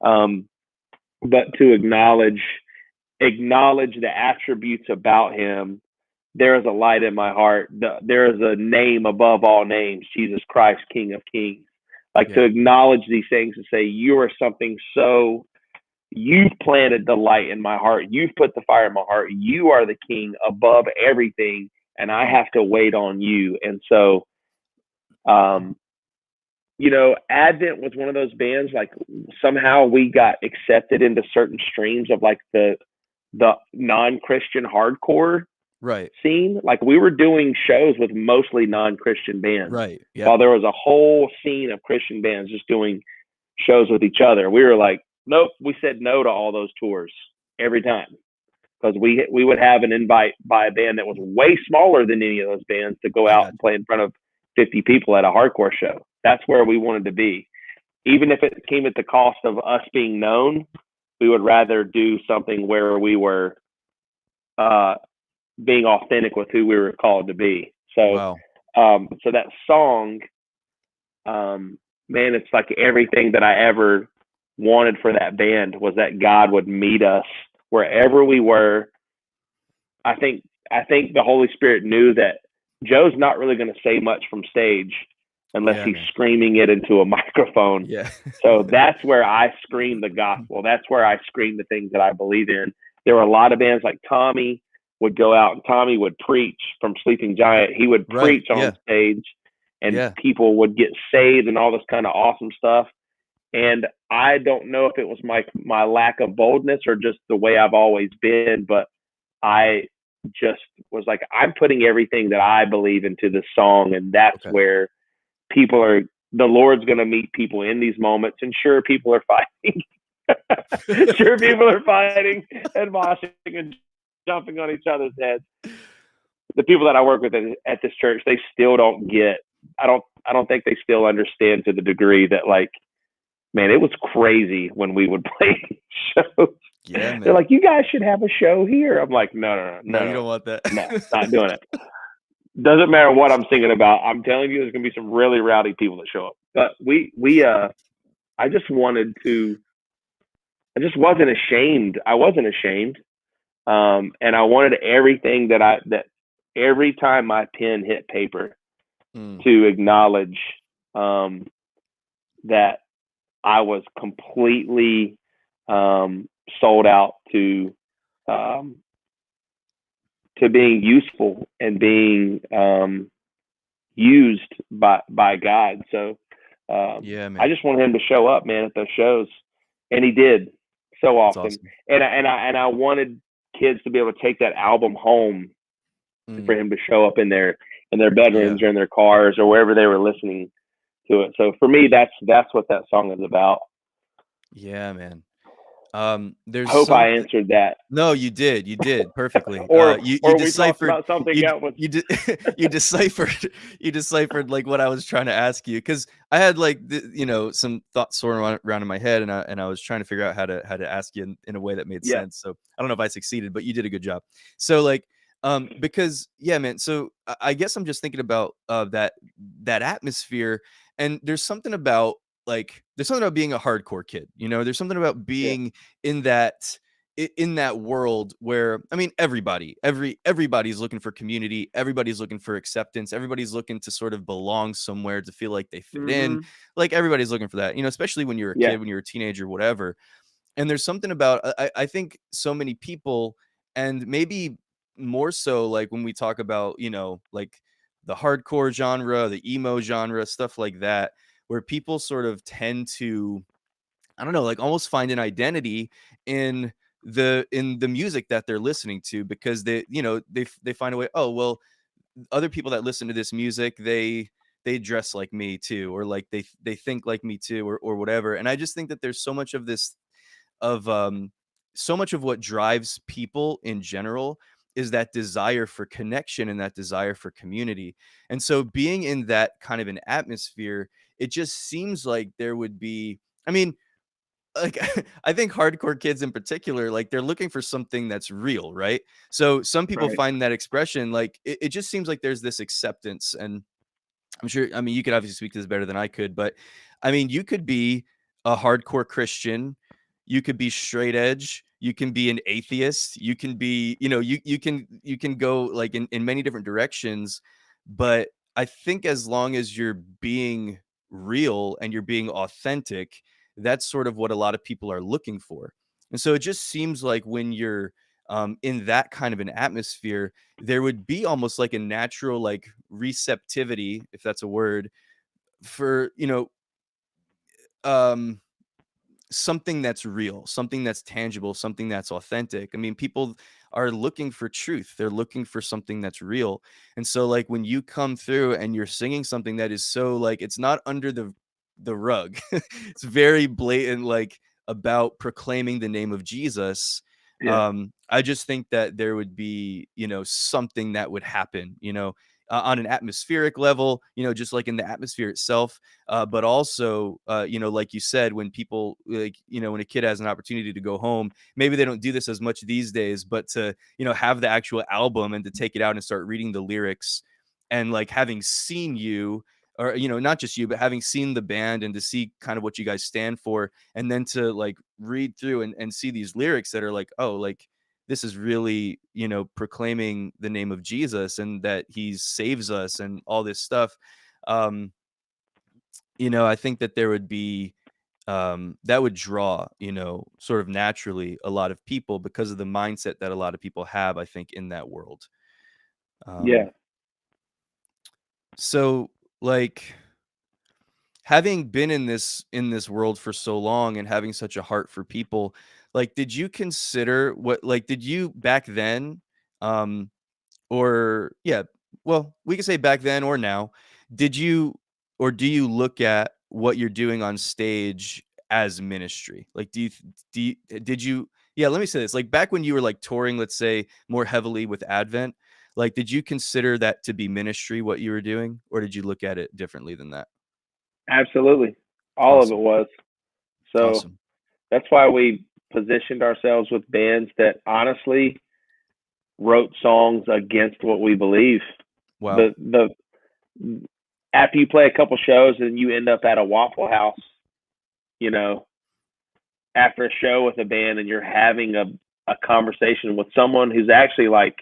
But to acknowledge the attributes about him. There is a light in my heart. There is a name above all names, Jesus Christ, King of Kings. Like to Yeah. acknowledge these things and say, you are something so, you've planted the light in my heart. You've put the fire in my heart. You are the king above everything. And I Mm. have to wait on you. And so, Advent was one of those bands, like somehow we got accepted into certain streams of like the non-Christian hardcore Right. scene. Like we were doing shows with mostly non-Christian bands, Right. Yeah. while there was a whole scene of Christian bands just doing shows with each other. We were like, nope, we said no to all those tours every time because we would have an invite by a band that was way smaller than any of those bands to go I out got and play in front of 50 people at a hardcore show. That's where we wanted to be. Even if it came at the cost of us being known, we would rather do something where we were being authentic with who we were called to be. So, Wow. so that song, man, it's like everything that I ever wanted for that band was that God would meet us wherever we were. I think the Holy Spirit knew that Joe's not really going to say much from stage unless Yeah, he's man. screaming it into a microphone. Yeah. So that's where I scream the gospel. That's where I scream the things that I believe in. There were a lot of bands like Tommy would go out and Tommy would preach from Sleeping Giant. He would Right. preach on Yeah. stage and Yeah. people would get saved and all this kind of awesome stuff. And I don't know if it was my lack of boldness or just the way I've always been, but I just was like, I'm putting everything that I believe into this song, and that's Okay. where the Lord's going to meet people in these moments. And sure, people are fighting. Sure, people are fighting and moshing and jumping on each other's heads. The people that I work with at this church, they still don't get. I don't think they still understand to the degree that, like, man, it was crazy when we would play shows. Yeah, man. They're like, you guys should have a show here. I'm like, No, you don't want that. no, not doing it. Doesn't matter what I'm singing about. I'm telling you, there's gonna be some really rowdy people that show up. But I just wanted to. I just wasn't ashamed. I wasn't ashamed, and I wanted everything that every time my pen hit paper to acknowledge that I was completely sold out to being useful and being used by God. So Yeah, man. I just wanted him to show up, man, at those shows, and he did so That's often. awesome. And I wanted kids to be able to take that album home for him to show up in their bedrooms or in their cars or wherever they were listening to it. So for me, that's what that song is about. Yeah, man. There's Hope I something. answered that. No, you did perfectly. You Or we talked deciphered about something you d else. you deciphered you deciphered, like, what I was trying to ask you, because I had, like, some thoughts swirling around in my head, and I was trying to figure out how to ask you in a way that made Yeah, sense, so I don't know if I succeeded, but you did a good job. So, like, because yeah, man, so I guess I'm just thinking about, that atmosphere, and there's something about being a hardcore kid, There's something about yeah. being in that in that world where, I mean, everybody's looking for community, everybody's looking for acceptance, everybody's looking to sort of belong somewhere, to feel like they fit in. Mhm. Like, everybody's looking for that, especially when you're a Yeah, kid, when you're a teenager, whatever. And there's something about, I think so many people, and maybe more so, like, when we talk about, like, the hardcore genre, the emo genre, stuff like that, where people sort of tend to, I don't know, like, almost find an identity in the music that they're listening to, because they find a way, oh, well, other people that listen to this music, they dress like me too, or like they think like me too, or whatever. And I just think that there's so much of this, of so much of what drives people in general, is that desire for connection and that desire for community. And so, being in that kind of an atmosphere, it just seems like there would be, I mean, like, I think hardcore kids in particular, like, they're looking for something that's real, right? So some people right. find that expression, like, it just seems like there's this acceptance. And I'm sure, I mean, you could obviously speak to this better than I could, but I mean, you could be a hardcore Christian, you could be straight edge, you can be an atheist, you can be, you can go, like, in many different directions. But I think as long as you're being real and you're being authentic, that's sort of what a lot of people are looking for. And so it just seems like when you're, in that kind of an atmosphere, there would be almost like a natural, like, receptivity, if that's a word, for, um something that's real, something that's tangible, something that's authentic. I mean, people are looking for truth. They're looking for something that's real. And so, like, when you come through and you're singing something that is so, like, it's not under the rug. It's very blatant, like, about proclaiming the name of Jesus. Yeah, I just think that there would be, something that would happen, on an atmospheric level, just like in the atmosphere itself, but also, like you said, when people, like, when a kid has an opportunity to go home, maybe they don't do this as much these days, but to, have the actual album and to take it out and start reading the lyrics, and, like, having seen you, or, not just you, but having seen the band, and to see kind of what you guys stand for, and then to, like, read through and see these lyrics that are like, oh, like, this is really, proclaiming the name of Jesus and that he saves us and all this stuff. Um, I think that there would be, that would draw, sort of naturally, a lot of people, because of the mindset that a lot of people have, I think, in that world. yeah. Um, so, like, having been in this world for so long and having such a heart for people, like, did you consider what, like, did you back then, um or yeah, well, we can say back then or now, did you, or do you look at what you're doing on stage as ministry? Like, did you, yeah, let me say this, like, back when you were, like, touring, let's say, more heavily with Advent, like, did you consider that to be ministry, what you were doing, or did you look at it differently than that? Absolutely. All of it Awesome. was. So Awesome. that's why we positioned ourselves with bands that honestly wrote songs against what we believe. Wow. The after you play a couple shows and you end up at a Waffle House, you know, after a show with a band and you're having a conversation with someone who's actually like,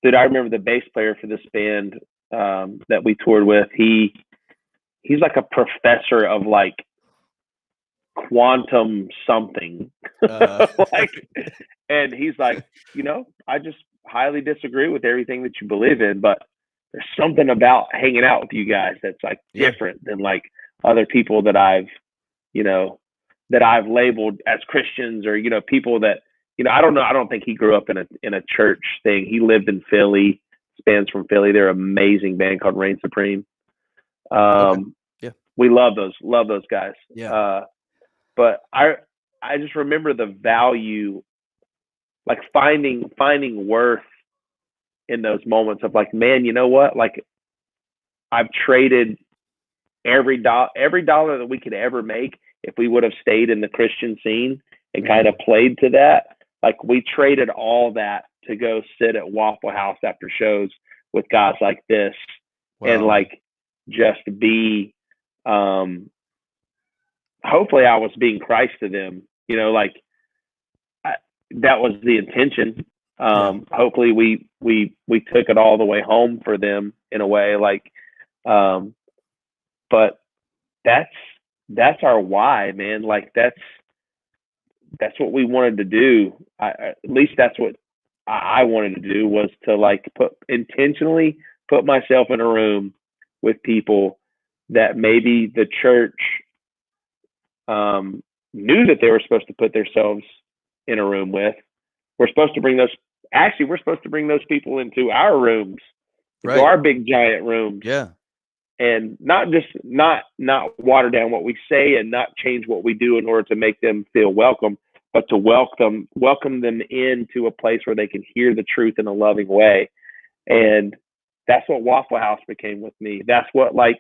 dude, I remember the bass player for this band that we toured with. He's like a professor of like quantum something, Uh, like, and he's like, I just highly disagree with everything that you believe in, but there's something about hanging out with you guys that's like yeah. different than like other people that you know, I've labeled as Christians, or people that I don't know. I don't think he grew up in a church thing. He lived in Philly. This band's from Philly. They're an amazing band called Reign Supreme. Okay. Um, Yeah. we love those guys. Yeah. Uh, but I just remember the value, like finding worth in those moments of like, man, you know what? Like I've traded every dollar that we could ever make if we would have stayed in the Christian scene and kind of played to that. Like we traded all that to go sit at Waffle House after shows with guys like this and Wow. like just be hopefully I was being Christ to them, like I, that was the intention. Yeah. Hopefully we took it all the way home for them in a way, like um but that's our why, man. Like that's what we wanted to do. At least that's what I wanted to do, was to like intentionally put myself in a room with people that maybe the church knew that they were supposed to put themselves in a room with. We're supposed to bring those. Actually, we're supposed to bring those people into our rooms, into Right. our big giant rooms, Yeah. and not just not water down what we say and not change what we do in order to make them feel welcome, but to welcome them into a place where they can hear the truth in a loving way. And that's what Waffle House became with me. That's what, like,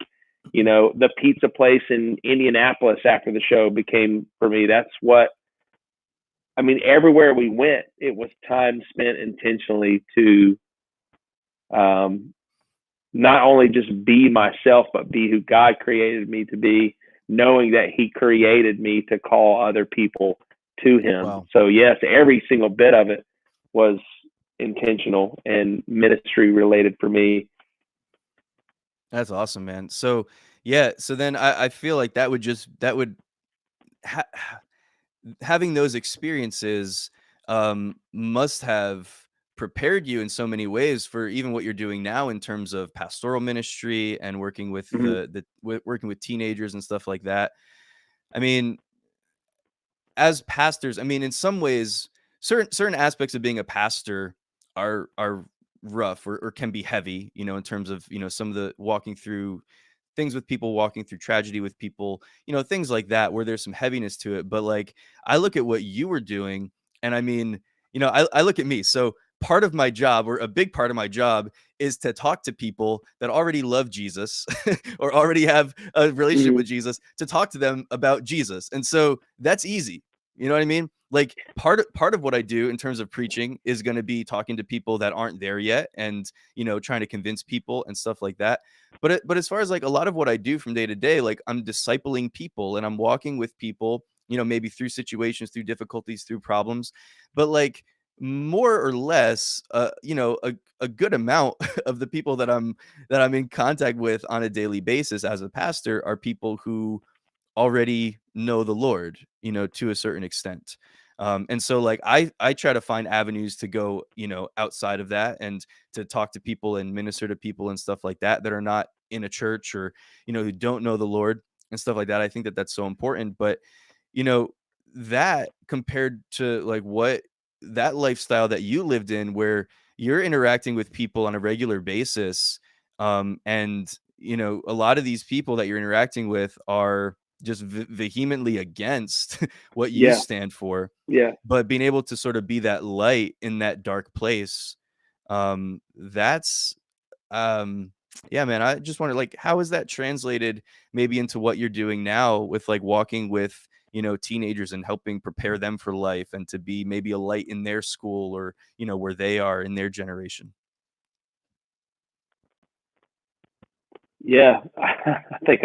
the pizza place in Indianapolis after the show became for me. That's what, I mean, everywhere we went, it was time spent intentionally to um, not only just be myself, but be who God created me to be, knowing that He created me to call other people to Him. Wow. So, yes, every single bit of it was intentional and ministry related for me. That's awesome, man. So, yeah, so then I feel like that would ha having those experiences, must have prepared you in so many ways for even what you're doing now in terms of pastoral ministry and working with Mm-hmm. working with teenagers and stuff like that. I mean, as pastors, I mean, in some ways, certain aspects of being a pastor are rough or can be heavy, in terms of, some of the walking through things with people, walking through tragedy with people, things like that, where there's some heaviness to it. But like, I look at what you were doing, and I mean, I look at me. So part of my job, or a big part of my job, is to talk to people that already love Jesus or already have a relationship Mm-hmm. with Jesus, to talk to them about Jesus. And so that's easy. You know what I mean? Like part of what I do in terms of preaching is going to be talking to people that aren't there yet, and trying to convince people and stuff like that. But as far as like a lot of what I do from day to day, like I'm discipling people and I'm walking with people, maybe through situations, through difficulties, through problems. But like, more or less, a good amount of the people that I'm in contact with on a daily basis as a pastor are people who already know the Lord, to a certain extent. And so like I try to find avenues to go, outside of that, and to talk to people and minister to people and stuff like that are not in a church, or, who don't know the Lord and stuff like that. I think that that's so important. But, you know, that compared to like what that lifestyle that you lived in, where you're interacting with people on a regular basis, and a lot of these people that you're interacting with are just vehemently against what you Yeah. stand for, Yeah. but being able to sort of be that light in that dark place, that's yeah, man, I just wonder, like, how is that translated maybe into what you're doing now with like walking with, teenagers and helping prepare them for life and to be maybe a light in their school, or, where they are in their generation. Yeah. I think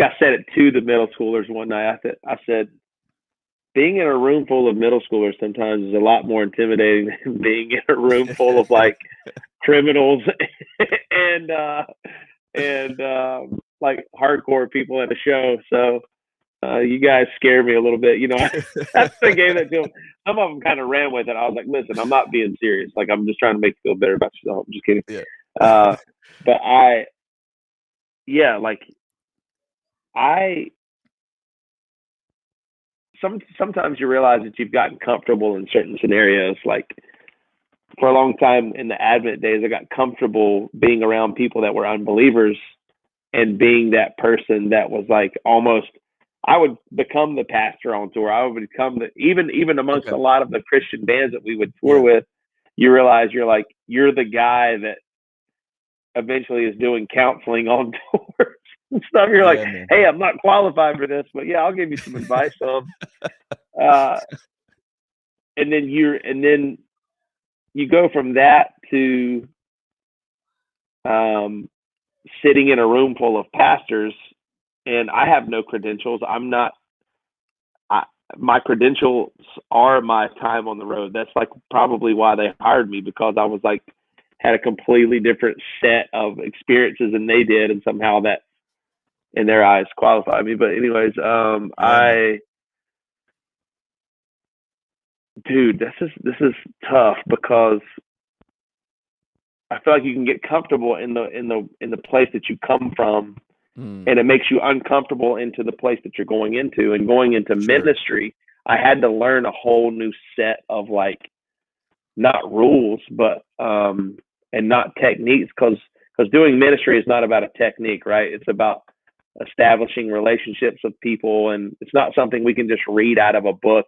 I said it to the middle schoolers one night. I said, being in a room full of middle schoolers sometimes is a lot more intimidating than being in a room full of like criminals and like hardcore people at a show. So you guys scare me a little bit. That's the game that too. Some of them kind of ran with it. I was like, listen, I'm not being serious. Like, I'm just trying to make you feel better about yourself. I'm just kidding. Yeah. Uh, but yeah, like I, sometimes you realize that you've gotten comfortable in certain scenarios. Like for a long time in the Advent days, I got comfortable being around people that were unbelievers and being that person that was like almost I would become the pastor on tour. I would become even amongst Okay. a lot of the Christian bands that we would tour Yeah. with. You realize you're the guy that eventually is doing counseling on tours and stuff. You're like, Yeah, man. hey, I'm not qualified for this, but yeah, I'll give you some advice on. Uh, and then you go from that to um, sitting in a room full of pastors, and I have no credentials. I'm not. I, my credentials are my time on the road. That's like probably why they hired me, because I was like had a completely different set of experiences than they did, and somehow that in their eyes qualified me. But anyways, Yeah, man. dude, this is tough because I feel like you can get comfortable in the place that you come from, Mm, and it makes you uncomfortable into the place that you're going into. And going into sure. ministry, I had to learn a whole new set of like not rules, but and not techniques, because doing ministry is not about a technique, right? It's about establishing relationships with people, and it's not something we can just read out of a book,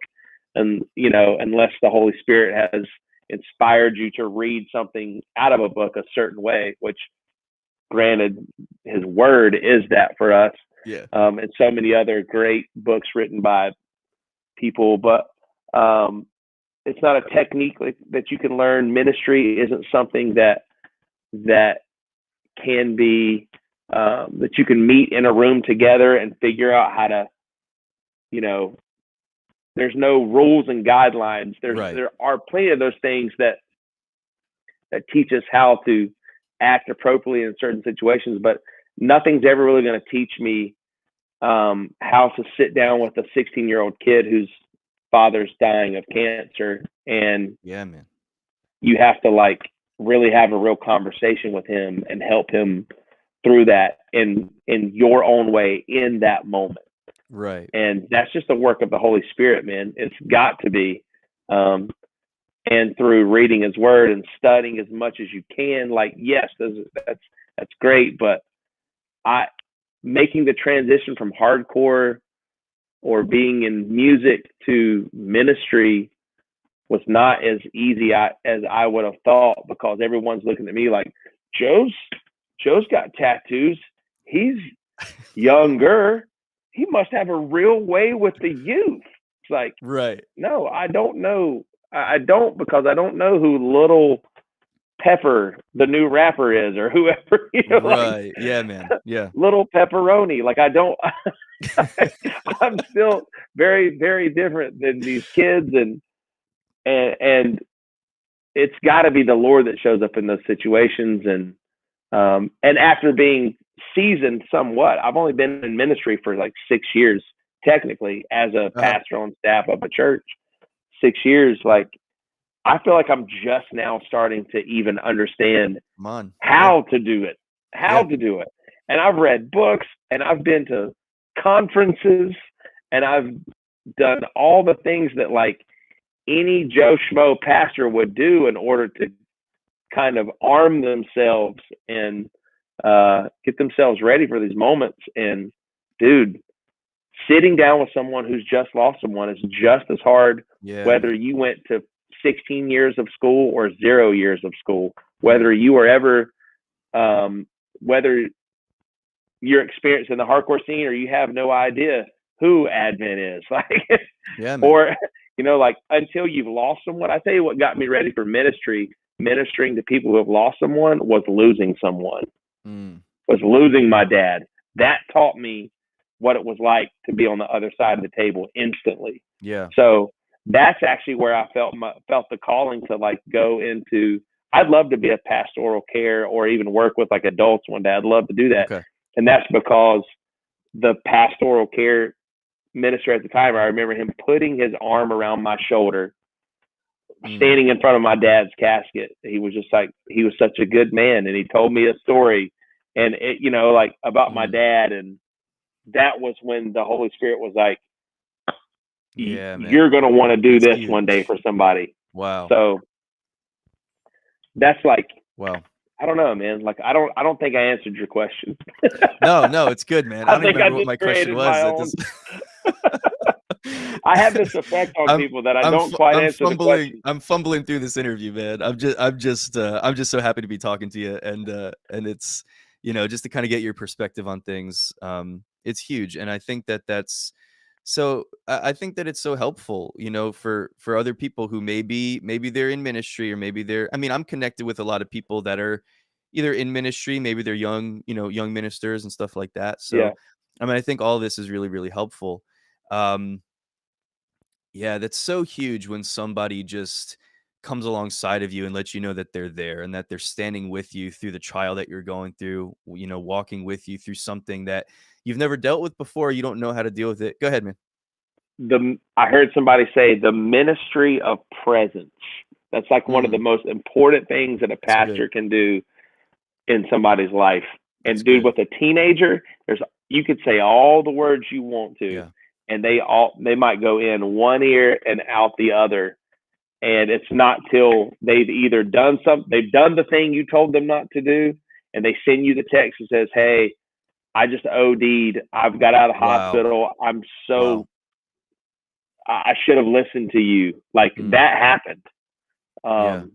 and unless the Holy Spirit has inspired you to read something out of a book a certain way, which granted his word is that for us, Yeah. and so many other great books written by people, but it's not a technique that you can learn. Ministry isn't something that can be that you can meet in a room together and figure out how to, you know, there's no rules and guidelines. Right. There are plenty of those things that teach us how to act appropriately in certain situations, but nothing's ever really going to teach me how to sit down with a 16-year-old kid whose father's dying of cancer, and Yeah, man. you have to like really have a real conversation with him and help him through that in your own way in that moment. Right. And that's just the work of the Holy Spirit, man. It's got to be. um and through reading his word and studying as much as you can, like, yes, that's great, but I making the transition from hardcore or being in music to ministry was not as easy as I would have thought, because everyone's looking at me like, Joe's Joe's got tattoos. He's younger. He must have a real way with the youth. It's like, Right. no, I don't know. I don't, because I don't know who Little Pepper, the new rapper, is, or whoever, like Right. Yeah, man. Yeah. Little Pepperoni. Like, I don't. I'm still very, very different than these kids, and it's got to be the Lord that shows up in those situations. And after being seasoned somewhat, I've only been in ministry for like 6 years technically as a Uh-huh. pastor on staff of a church. 6 years, like, I feel like I'm just now starting to even understand Come on. Yeah. how to do it, how Yeah. to do it. And I've read books, and I've been to conferences, and I've done all the things that like any Joe Schmo pastor would do in order to kind of arm themselves and get themselves ready for these moments. And dude, sitting down with someone who's just lost someone is just as hard, Yeah, whether man. you went to 16 years of school or 0 years of school, Mm. whether you were ever, whether you're experiencing the hardcore scene or you have no idea who Advent is, like, Yeah, man. or like, until you've lost someone. I tell you what got me ready for ministry, ministering to people who have lost someone, was losing someone, Mm. was losing my dad. That taught me what it was like to be on the other side of the table instantly. Yeah. So that's actually where I felt the calling to like go into. I'd love to be a pastoral care or even work with like adults one day. I'd love to do that, Okay. and that's because the pastoral care minister at the time, I remember him putting his arm around my shoulder, Mm. standing in front of my dad's casket. He was just like, he was such a good man, and he told me a story, and it, like, about my Mm. dad, and that was when the Holy Spirit was like, Yeah, man. you're going to want to do That's this one day huge. for somebody. Wow. So that's like, Wow. I don't know, man. Like, I don't think I answered your question. No, no, it's good, man. I I don't even think I remember what just my question created was my at own. this. I have this effect on I'm people that I don't quite answer the question. I'm fumbling through this interview, man. I'm just so happy to be talking to you, and it's, just to kind of get your perspective on things. It's huge, and I think that that's so. I think that it's so helpful, for other people who maybe they're in ministry, or maybe they're. I mean, I'm connected with a lot of people that are either in ministry, maybe they're young, young ministers and stuff like that. So, Yeah. I mean, I think all of this is really, really helpful. Um, yeah, that's so huge when somebody just comes alongside of you and lets you know that they're there and that they're standing with you through the trial that you're going through, walking with you through something that you've never dealt with before. You don't know how to deal with it. Go ahead, man. I heard somebody say the ministry of presence. That's like one of the Mm, most important things that a that's good. pastor can do in somebody's life. That's And dude, good. with a teenager, there's you could say all the words you want to, Yeah. and they might go in one ear and out the other. And it's not till they've done the thing you told them not to do, and they send you the text that says, "Hey, I just OD'd. I've got out of the Wow. hospital. I'm Wow. so I should have listened to you." Like Mm, that happened. yeah. Um,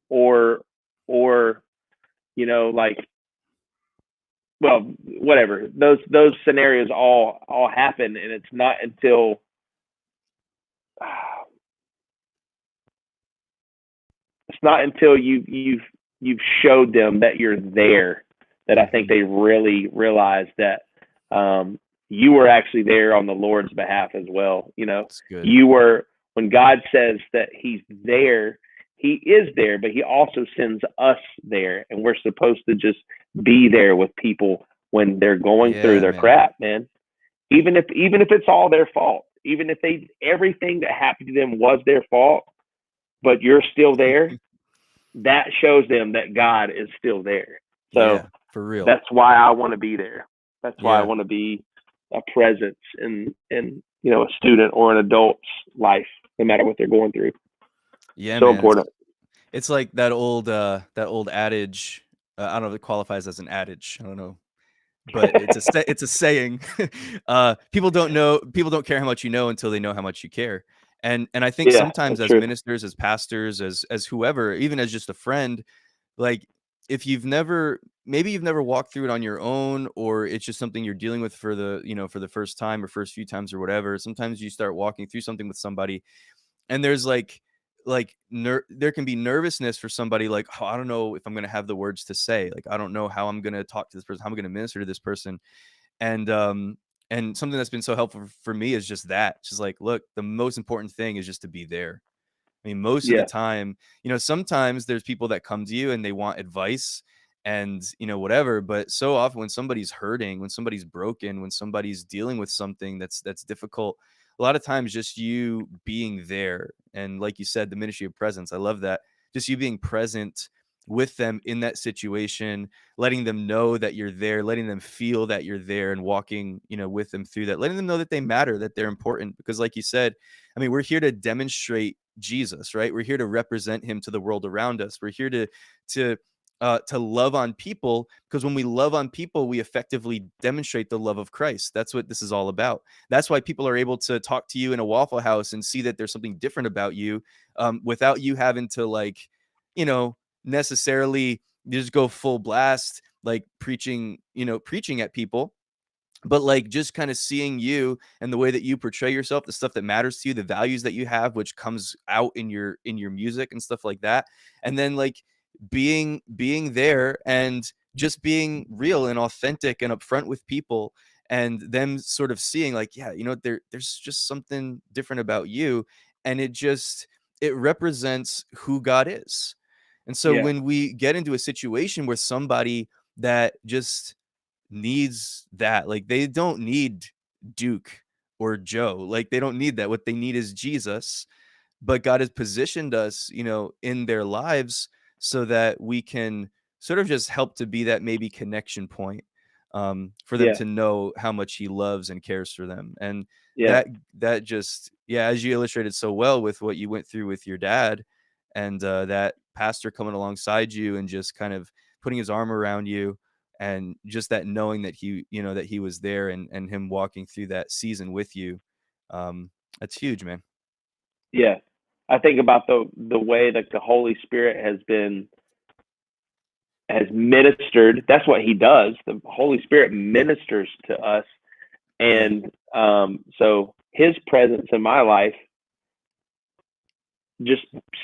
or or like, well, whatever, those scenarios all happen, and it's not until you've showed them that you're there, that I think Hmm. they really realize that you were actually there on the Lord's behalf as well. It's good. You were, when God says that He's there, He is there, but He also sends us there, and we're supposed to just be there with people when they're going through Yeah, their man. crap, man. Even if it's all their fault, even if everything that happened to them was their fault, but you're still there, that shows them that God is still there. So Yeah, for real. that's why I want to be there. That's why I Yeah. want to be a presence in a student or an adult's life, no matter what they're going through. Yeah, So man. important. It's like that old adage. I don't know if it qualifies as an adage. I don't know, but it's a saying. People don't care how much you know until they know how much you care. And I think Yeah, sometimes that's as true. ministers, as pastors, as whoever, even as just a friend, like if maybe you've never walked through it on your own, or it's just something you're dealing with for the first time or first few times or whatever. Sometimes you start walking through something with somebody, and there's there can be nervousness for somebody, like, oh, I don't know if I'm going to have the words to say, like I don't know how I'm going to talk to this person, how I'm going to minister to this person. And something that's been so helpful for me is just that, just like, look, the most important thing is just to be there. I mean, most of the Yeah, time, sometimes there's people that come to you and they want advice and, whatever. But so often when somebody's hurting, when somebody's broken, when somebody's dealing with something that's difficult, a lot of times just you being there. And like you said, the ministry of presence, I love that. Just you being present with them in that situation, letting them know that you're there, letting them feel that you're there, and walking, with them through that, letting them know that they matter, that they're important. Because like you said, I mean, we're here to demonstrate Jesus, right? We're here to represent him to the world around us. We're here to to love on people, because when we love on people, we effectively demonstrate the love of Christ. That's what this is all about. That's why people are able to talk to you in a Waffle House and see that there's something different about you, without you having to, like, you know, necessarily just go full blast, like preaching at people, but like just kind of seeing you and the way that you portray yourself, the stuff that matters to you, the values that you have, which comes out in your music and stuff like that. And then, like, being there and just being real and authentic and upfront with people, and them sort of seeing, like, yeah, there's just something different about you. And it represents who God is. And so yeah, when we get into a situation where somebody that just needs that, like, they don't need Duke or Joe, like, they don't need that. What they need is Jesus. But God has positioned us, in their lives, so that we can sort of just help to be that maybe connection point, for them yeah, to know how much he loves and cares for them. And yeah, that just, yeah, as you illustrated so well with what you went through with your dad, and that pastor coming alongside you and just kind of putting his arm around you, and just that knowing that he was there, and him walking through that season with you. That's huge, man. Yeah. I think about the way that the Holy Spirit has ministered. That's what he does. The Holy Spirit ministers to us. Yeah. And so his presence in my life, just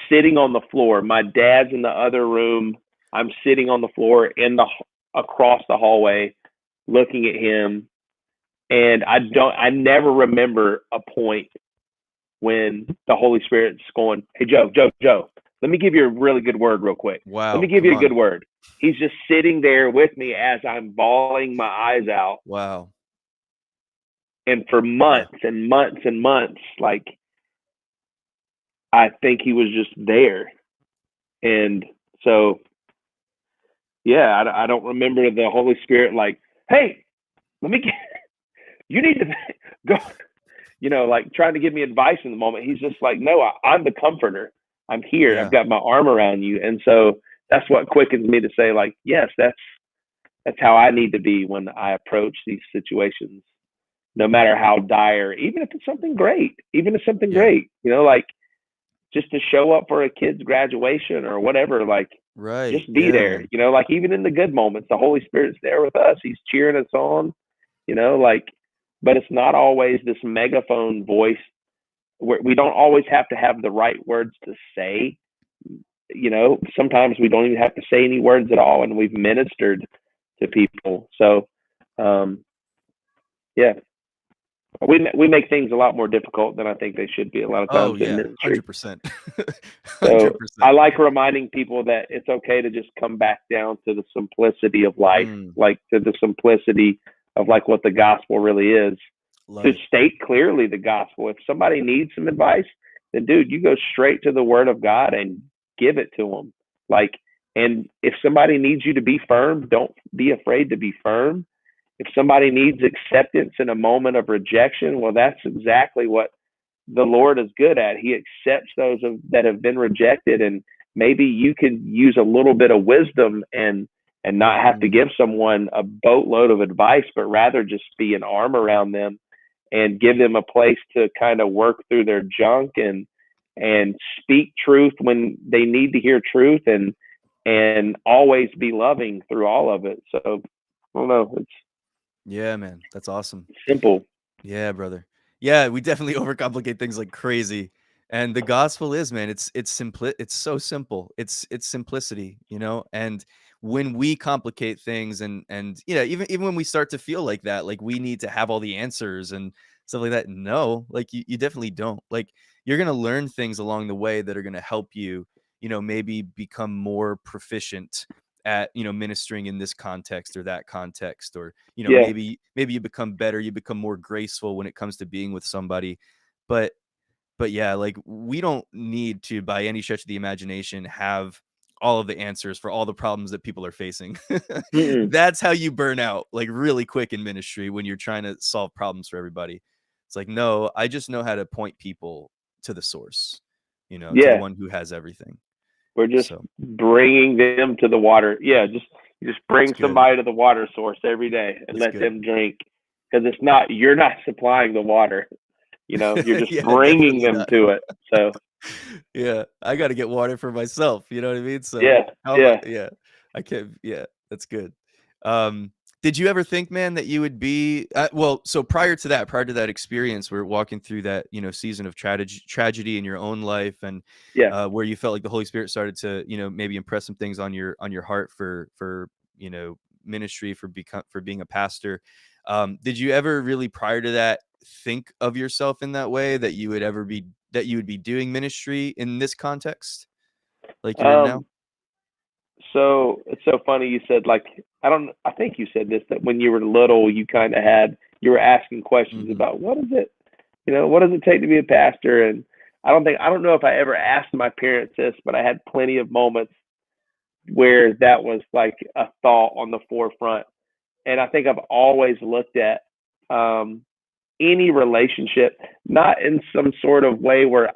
sitting on the floor. My dad's in the other room. I'm sitting on the floor across the hallway, looking at him, and I never remember a point when the Holy Spirit's going, "Hey, Joe, let me give you a really good word real quick. Let me Wow. give Come you a on. good word." He's just sitting there with me as I'm bawling my eyes out, Wow. and for Yeah. months and months and months, like I think he was just there, and so yeah, I don't remember the Holy Spirit like, "Hey, let me get, you need to go," like trying to give me advice in the moment. He's just like, "No, I'm the comforter. I'm here. I've Yeah. got my arm around you." And so that's what quickens me to say, like, yes, that's how I need to be when I approach these situations, no matter how dire, even if it's something great, Yeah. like just to show up for a kid's graduation or whatever, like Right. just be Yeah, there, man. like even in the good moments, the Holy Spirit's there with us. He's cheering us on, like, but it's not always this megaphone voice where we don't always have to have the right words to say. Sometimes we don't even have to say any words at all, and we've ministered to people. So, um, yeah, we make things a lot more difficult than I think they should be a lot of Oh times in yeah. ministry. 100%. So I 100%. like reminding people that it's okay to just come back down to the simplicity of life, Mm, like to the simplicity of like what the gospel really is. love To it. state clearly the gospel. If somebody needs some advice, then dude, you go straight to the word of God and give it to them. Like, and if somebody needs you to be firm, don't be afraid to be firm. If somebody needs acceptance in a moment of rejection, well, that's exactly what the Lord is good at. He accepts those that have been rejected, and maybe you can use a little bit of wisdom and not have to Mm, give someone a boatload of advice, but rather just be an arm around them and give them a place to kind of work through their junk and speak truth when they need to hear truth and always be loving through all of it. So I don't know, it's yeah, man. That's awesome. simple. Yeah, brother. Yeah, we definitely overcomplicate things like crazy. And the gospel is, man, it's so simple. It's simplicity, And when we complicate things and even when we start to feel like that, like we need to have all the answers and stuff like that. No, like you definitely don't. Like you're gonna learn things along the way that are gonna help you, maybe become more proficient at ministering in this context or that context, or Yeah, maybe you become better, you become more graceful when it comes to being with somebody. But but yeah, like we don't need to by any stretch of the imagination have all of the answers for all the problems that people are facing. mm-mm. That's how you burn out like really quick in ministry when you're trying to solve problems for everybody. It's like, no, I just know how to point people to the source, to the Yeah. one who has everything. We're just So bringing them to the water. Yeah, just it's bring good. somebody to the water source every day and It's let good. them drink because you're not supplying the water. You're just Yeah, bringing definitely them not. to it. So Yeah, I gotta get water for myself, you know what I mean? So, yeah, how am I yeah. yeah, I can't yeah, that's good. Um, did you ever think, man, that you would be well, so prior to that experience, we're walking through that, season of tragedy in your own life and, Yeah. where you felt like the Holy Spirit started to, maybe impress some things on your heart for, ministry, for being a pastor. Did you ever really prior to that think of yourself in that way that you would be doing ministry in this context like you're in now? Um, so it's so funny you said like I think you said this that when you were little you were asking questions Mhm. about what does it take to be a pastor, and I don't know if I ever asked my parents this, but I had plenty of moments where that was like a thought on the forefront. And I think I've always looked at um, any relationship not in some sort of way where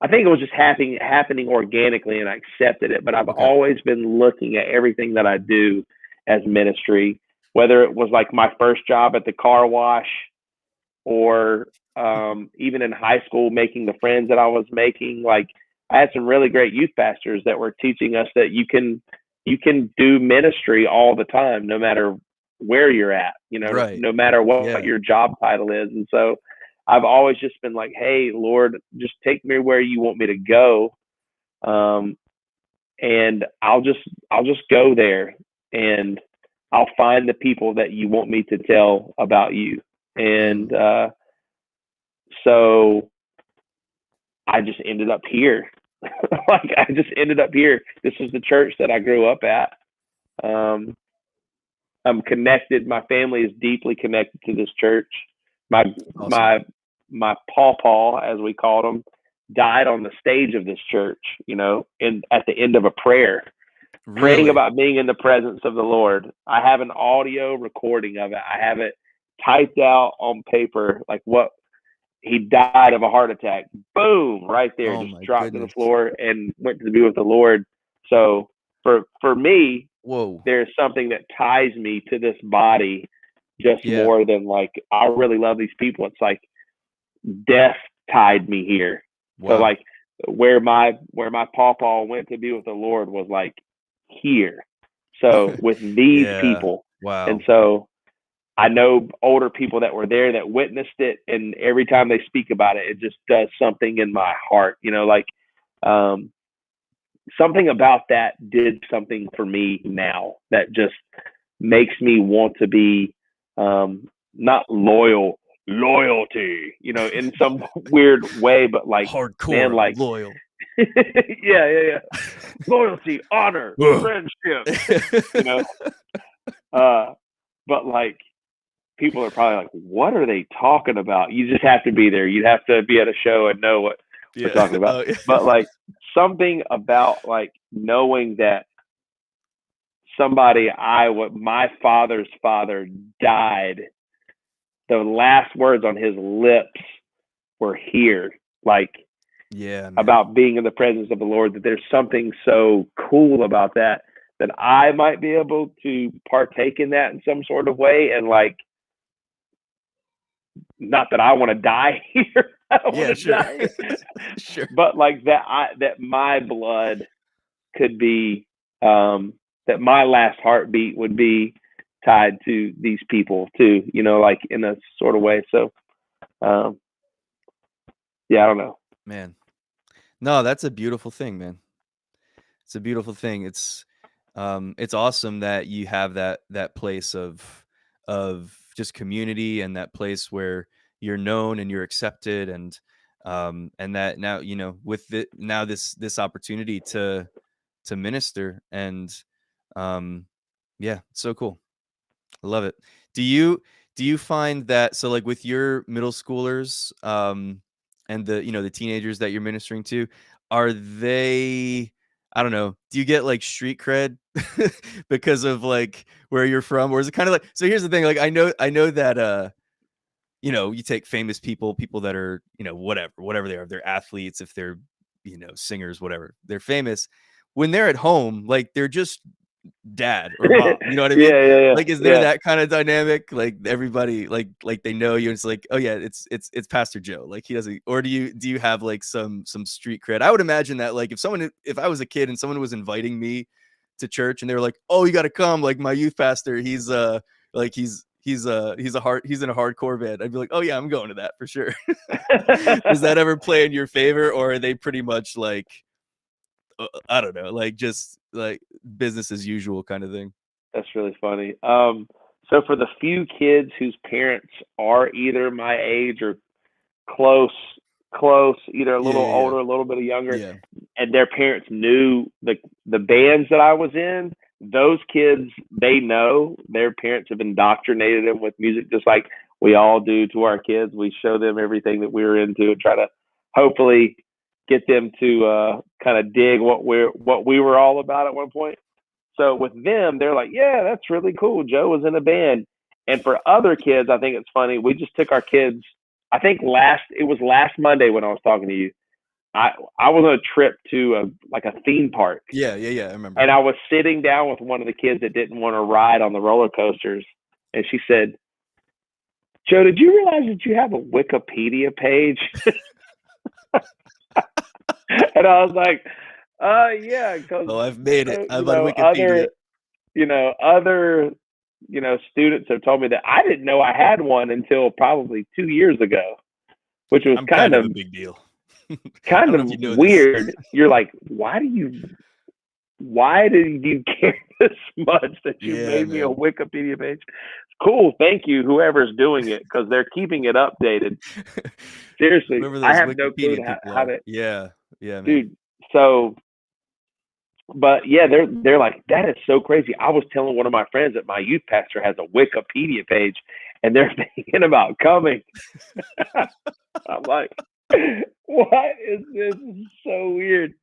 I think it was just happening organically, and I accepted it. But I've Okay. always been looking at everything that I do as ministry, whether it was like my first job at the car wash or even in high school, making the friends that I was making. Like, I had some really great youth pastors that were teaching us that you can do ministry all the time, no matter where you're at, Right. no matter what Yeah. your job title is. And so I've always just been like, hey, Lord, just take me where you want me to go. Um, and I'll just go there, and I'll find the people that you want me to tell about you. And Mm. so I just ended up here. Like, I just ended up here. This was the church that I grew up at. Um, I'm connected. My family is deeply connected to this church. My Awesome. my my pawpaw, as we called him, died on the stage of this church. In at the end of a prayer, praying Really? about being in the presence of the Lord. I have an audio recording of it. I have it typed out on paper, like what he died of a heart attack. Boom, right there, Oh just my dropped to the goodness. floor and went to be with the Lord. So for me, Whoa. there's something that ties me to this body just Yeah. more than, like, I really love these people. It's like death tied me here. So, Wow. like, where my pawpaw went to be with the Lord was like here. So with these Yeah. people. And Wow. so I know older people that were there that witnessed it, and every time they speak about it, it just does something in my heart. Like, um, something about that did something for me now that just makes me want to be, not loyalty, in some weird way, but like, man, Hardcore like, loyal. yeah, loyalty, honor, Ugh. friendship, you know, uh, but like, people are probably like, what are they talking about? You just have to be there. You'd have to be at a show and know what we're Yeah. talking about. Oh, But like, something about, like, knowing that what my father's father died, the last words on his lips were here. Like, yeah, man. about being in the presence of the Lord, that there's something so cool about that, that I might be able to partake in that in some sort of way. And, like, not that I want to die here. I don't want Yeah, to sure. die here. Sure. But like, that my blood could be, that my last heartbeat would be tied to these people too, like, in a sort of way. So, um, yeah, I don't know. Man. No, that's a beautiful thing, man. It's a beautiful thing. It's awesome that you have that place of just community and that place where you're known and you're accepted and that now, with now this opportunity to minister and um yeah, it's so cool. I love it. Do you do you find that so like with your middle schoolers and the teenagers that you're ministering to, are they I don't know, do you get like street cred because of like where you're from or is it kind of like so here's the thing like I know that you take famous people that are, whatever they are, they're athletes, if they're, singers, whatever. They're famous. When they're at home, like they're just dad or mom. You know what I mean? Yeah, yeah, yeah, Like, is there yeah. that kind of dynamic? Like everybody, like they know you. And it's like, oh yeah, it's Pastor Joe. Like he doesn't. Or do you have like some street cred? I would imagine that like if I was a kid and someone was inviting me to church and they were like, oh, you got to come. Like my youth pastor, like he's in a hardcore band. I'd be like, oh yeah, I'm going to that for sure. Does that ever play in your favor, or are they pretty much like I don't know, like just like business as usual kind of thing? That's really funny. So for the few kids whose parents are either my age or close, either a Yeah, little yeah, yeah. older, a little bit younger, Yeah. and their parents knew the bands that I was in, those kids, they know their parents have indoctrinated them with music, just like we all do to our kids. We show them everything that we're into and try to hopefully get them to kind of dig what we were all about at one point. So with them, they're like, yeah, that's really cool. Joe was in a band. And for other kids, I think it's funny. We just took our kids. I think it was last Monday when I was talking to you. I was on a trip to like a theme park, Yeah, yeah, yeah, I remember. and I was sitting down with one of the kids that didn't want to ride on the roller coasters, and she said, Joe, did you realize that you have a Wikipedia page? And I was like, yeah, because Oh, I've made it. you I'm on know Wikipedia. other students have told me that I didn't know I had one until probably 2 years ago, which was I'm kind kind of of a big deal. I kind don't of know if you know this. weird. You're like, why did you care this much that you Yeah, made me a man. Wikipedia page? Cool, thank you, whoever's doing it, because they're keeping it updated. Seriously, Whoever I those have no clue Wikipedia people how are. to, Yeah. Yeah, man. dude. So, but yeah, they're like, that is so crazy. I was telling one of my friends that my youth pastor has a Wikipedia page, and they're thinking about coming. I'm like, what is this? This is so weird.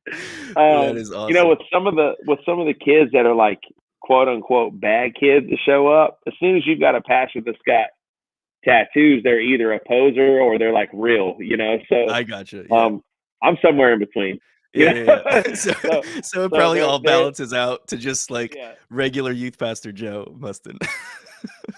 That is You know, awesome. with some of the kids that are like quote unquote bad kids to show up, as soon as you've got a pastor that's got tattoos, they're either a poser or they're like real, So I gotcha. Yeah. I'm somewhere in between, Yeah, yeah, yeah. So So so it so probably all they're balances out to just like yeah. regular youth pastor Joe Mustin.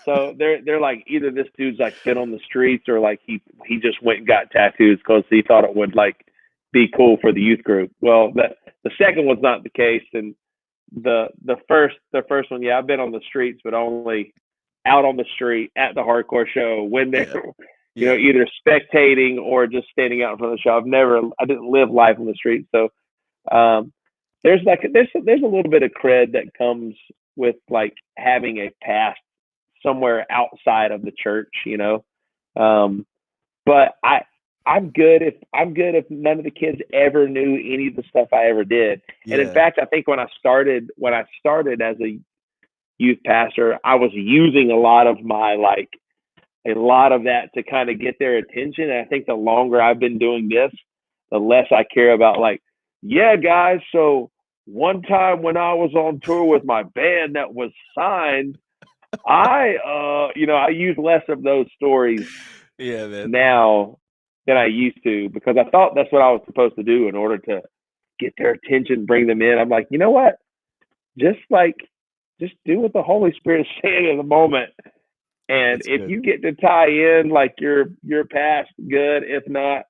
So they're like either this dude's like been on the streets or like he just went and got tattoos because he thought it would like be cool for the youth group. Well, the second was not the case, and the first one, yeah, I've been on the streets, but only out on the street at the hardcore show when they're Yeah. Yeah. either spectating or just standing out in front of the show. I didn't live life on the street, so um, there's a little bit of cred that comes with like having a past somewhere outside of the church. Um, but I'm good if none of the kids ever knew any of the stuff I ever did. And in Yeah. fact, I think when I started as a youth pastor, I was using a lot of that to kind of get their attention. And I think the longer I've been doing this, the less I care about like, yeah, guys. So one time when I was on tour with my band that was signed, I use less of those stories Yeah, man. now than I used to because I thought that's what I was supposed to do in order to get their attention, bring them in. I'm like, you know what? Just like, just do what the Holy Spirit is saying in the moment. And That's if good. you get to tie in like your past, good. If not,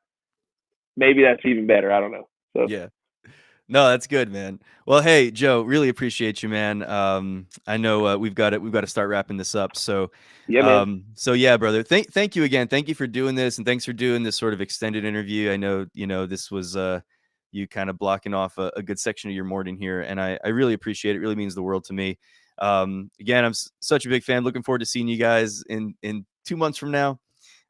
maybe that's even better. I don't know. So Yeah. No, that's good, man. Well, hey, Joe, really appreciate you, man. I know we've got to start wrapping this up. So, yeah, man. so yeah, brother. Thank you again. Thank you for doing this, and thanks for doing this sort of extended interview. I know this was you kind of blocking off a good section of your morning here, and I really appreciate it. It really means the world to me. Again, I'm such a big fan. Looking forward to seeing you guys in 2 months from now.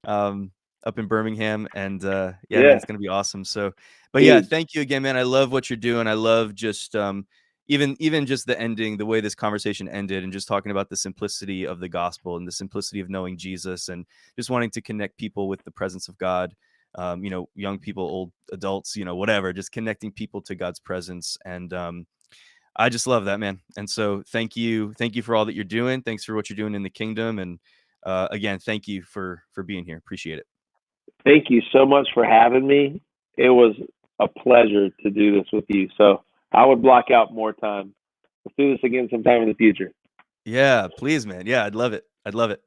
Um, Up in Birmingham, and yeah, man, Yeah, it's gonna be awesome. So, but yeah, dude. thank you again, man. I love what you're doing. I love just even just the ending, the way this conversation ended, and just talking about the simplicity of the gospel and the simplicity of knowing Jesus, and just wanting to connect people with the presence of God. Young people, old adults, whatever, just connecting people to God's presence. And I just love that, man. And so thank you for all that you're doing. Thanks for what you're doing in the kingdom. And again, thank you for being here. Appreciate it. Thank you so much for having me. It was a pleasure to do this with you. So I would block out more time. Let's do this again sometime in the future. Yeah, please, man. Yeah, I'd love it. I'd love it.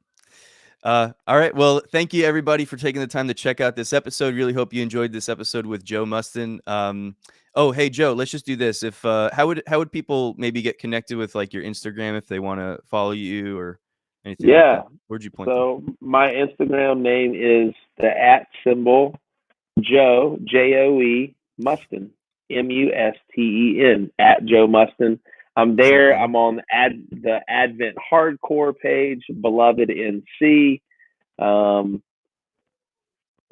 All right. Well, thank you everybody for taking the time to check out this episode. Really hope you enjoyed this episode with Joe Mustin. Oh, hey Joe, let's just do this. If how would people maybe get connected with like your Instagram if they want to follow you or anything like Yeah. that? Where'd you point them? So my Instagram name is the at symbol Joe Joe Mustin Musten at Joe Mustin. I'm Same there. thing. I'm on the Advent Hardcore page, Beloved NC. Um,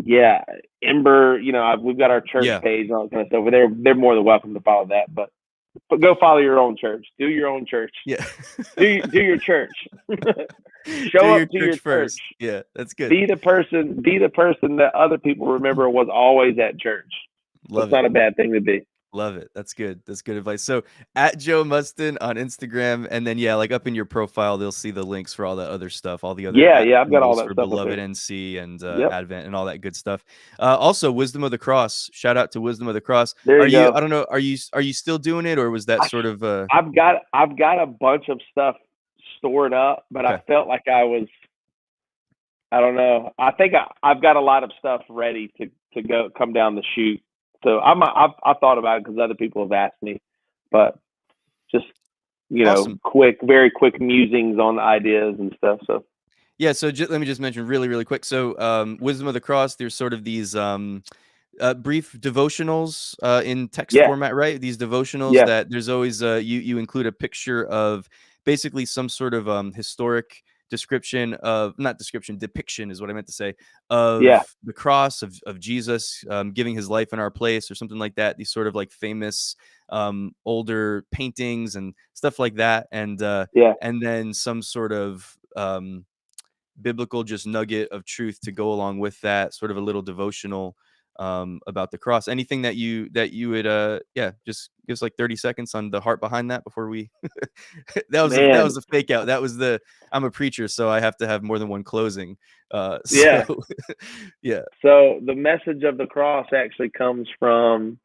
yeah, Ember. We've got our church Yeah. page and all that kind of stuff. But they're more than welcome to follow that. But go follow your own church. Do your own church. Yeah. Do your church. Do Show your up to your church church. first. Yeah, that's good. Be the person that other people remember was always at church. That's Love it. not a bad thing to be. Love it. That's good. That's good advice. So at Joe Mustin on Instagram, and then yeah, like up in your profile, they'll see the links for all that other stuff, all the other Yeah, at yeah, I've got all symbols that for stuff up Beloved there. NC and Yep. Advent and all that good stuff. Also, Wisdom of the Cross. Shout out to Wisdom of the Cross. There Are you you? go. I don't know. Are you still doing it, or was that I, sort of I've got a bunch of stuff stored up, but I okay? felt like I was I don't know. I think I've got a lot of stuff ready to go come down the chute. So I've thought about it because other people have asked me, but just Awesome. very quick musings on the ideas and stuff. So Yeah, so let me just mention really, really quick. So, Wisdom of the Cross, there's sort of these brief devotionals in text yeah, format, right? These devotionals yeah, that there's always you include a picture of basically some sort of historic description of not description depiction is what I meant to say yeah, of the cross of Jesus giving his life in our place or something like that. These sort of like famous older paintings and stuff like that, yeah. and then some sort of biblical just nugget of truth to go along with that, sort of a little devotional about the cross. Anything that you would yeah, just give us like 30 seconds on the heart behind that before we that Man, was a fake out. That was the I'm a preacher, so I have to have more than one closing. So yeah. yeah. So the message of the cross actually comes from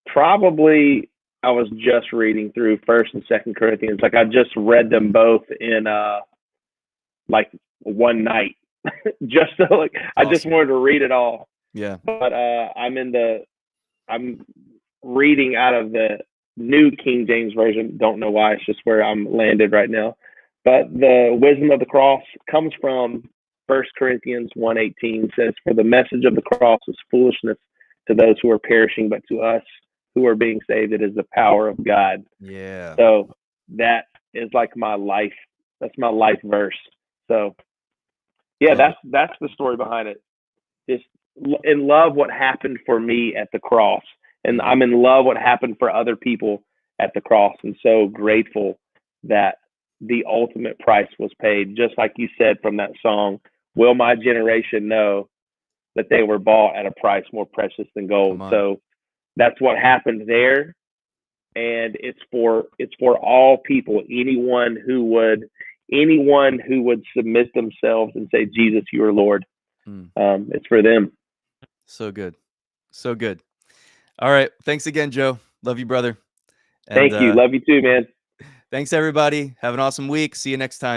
probably I was just reading through First and Second Corinthians. Like I just read them both in like one night. Just so like I just Awesome. wanted to read it all. Yeah. But I'm reading out of the New King James Version. Don't know why. It's just where I'm landed right now. But the wisdom of the cross comes from First Corinthians 1:18 says, "For the message of the cross is foolishness to those who are perishing, but to us who are being saved, it is the power of God." Yeah. So that is like my life. That's my life verse. So yeah, Love it. that's the story behind it. Just in love what happened for me at the cross, and Mhm. I'm in love what happened for other people at the cross, and so grateful that the ultimate price was paid. Just like you said from that song, "Will my generation know that they were bought at a price more precious than Come gold?" on. So that's what happened there, and it's for all people, anyone who would submit themselves and say, "Jesus, you are Lord." Mm. It's for them. So good. So good. All right. Thanks again, Joe. Love you, brother. And Thank you. Love you too, man. thanks everybody. Have an awesome week. See you next time.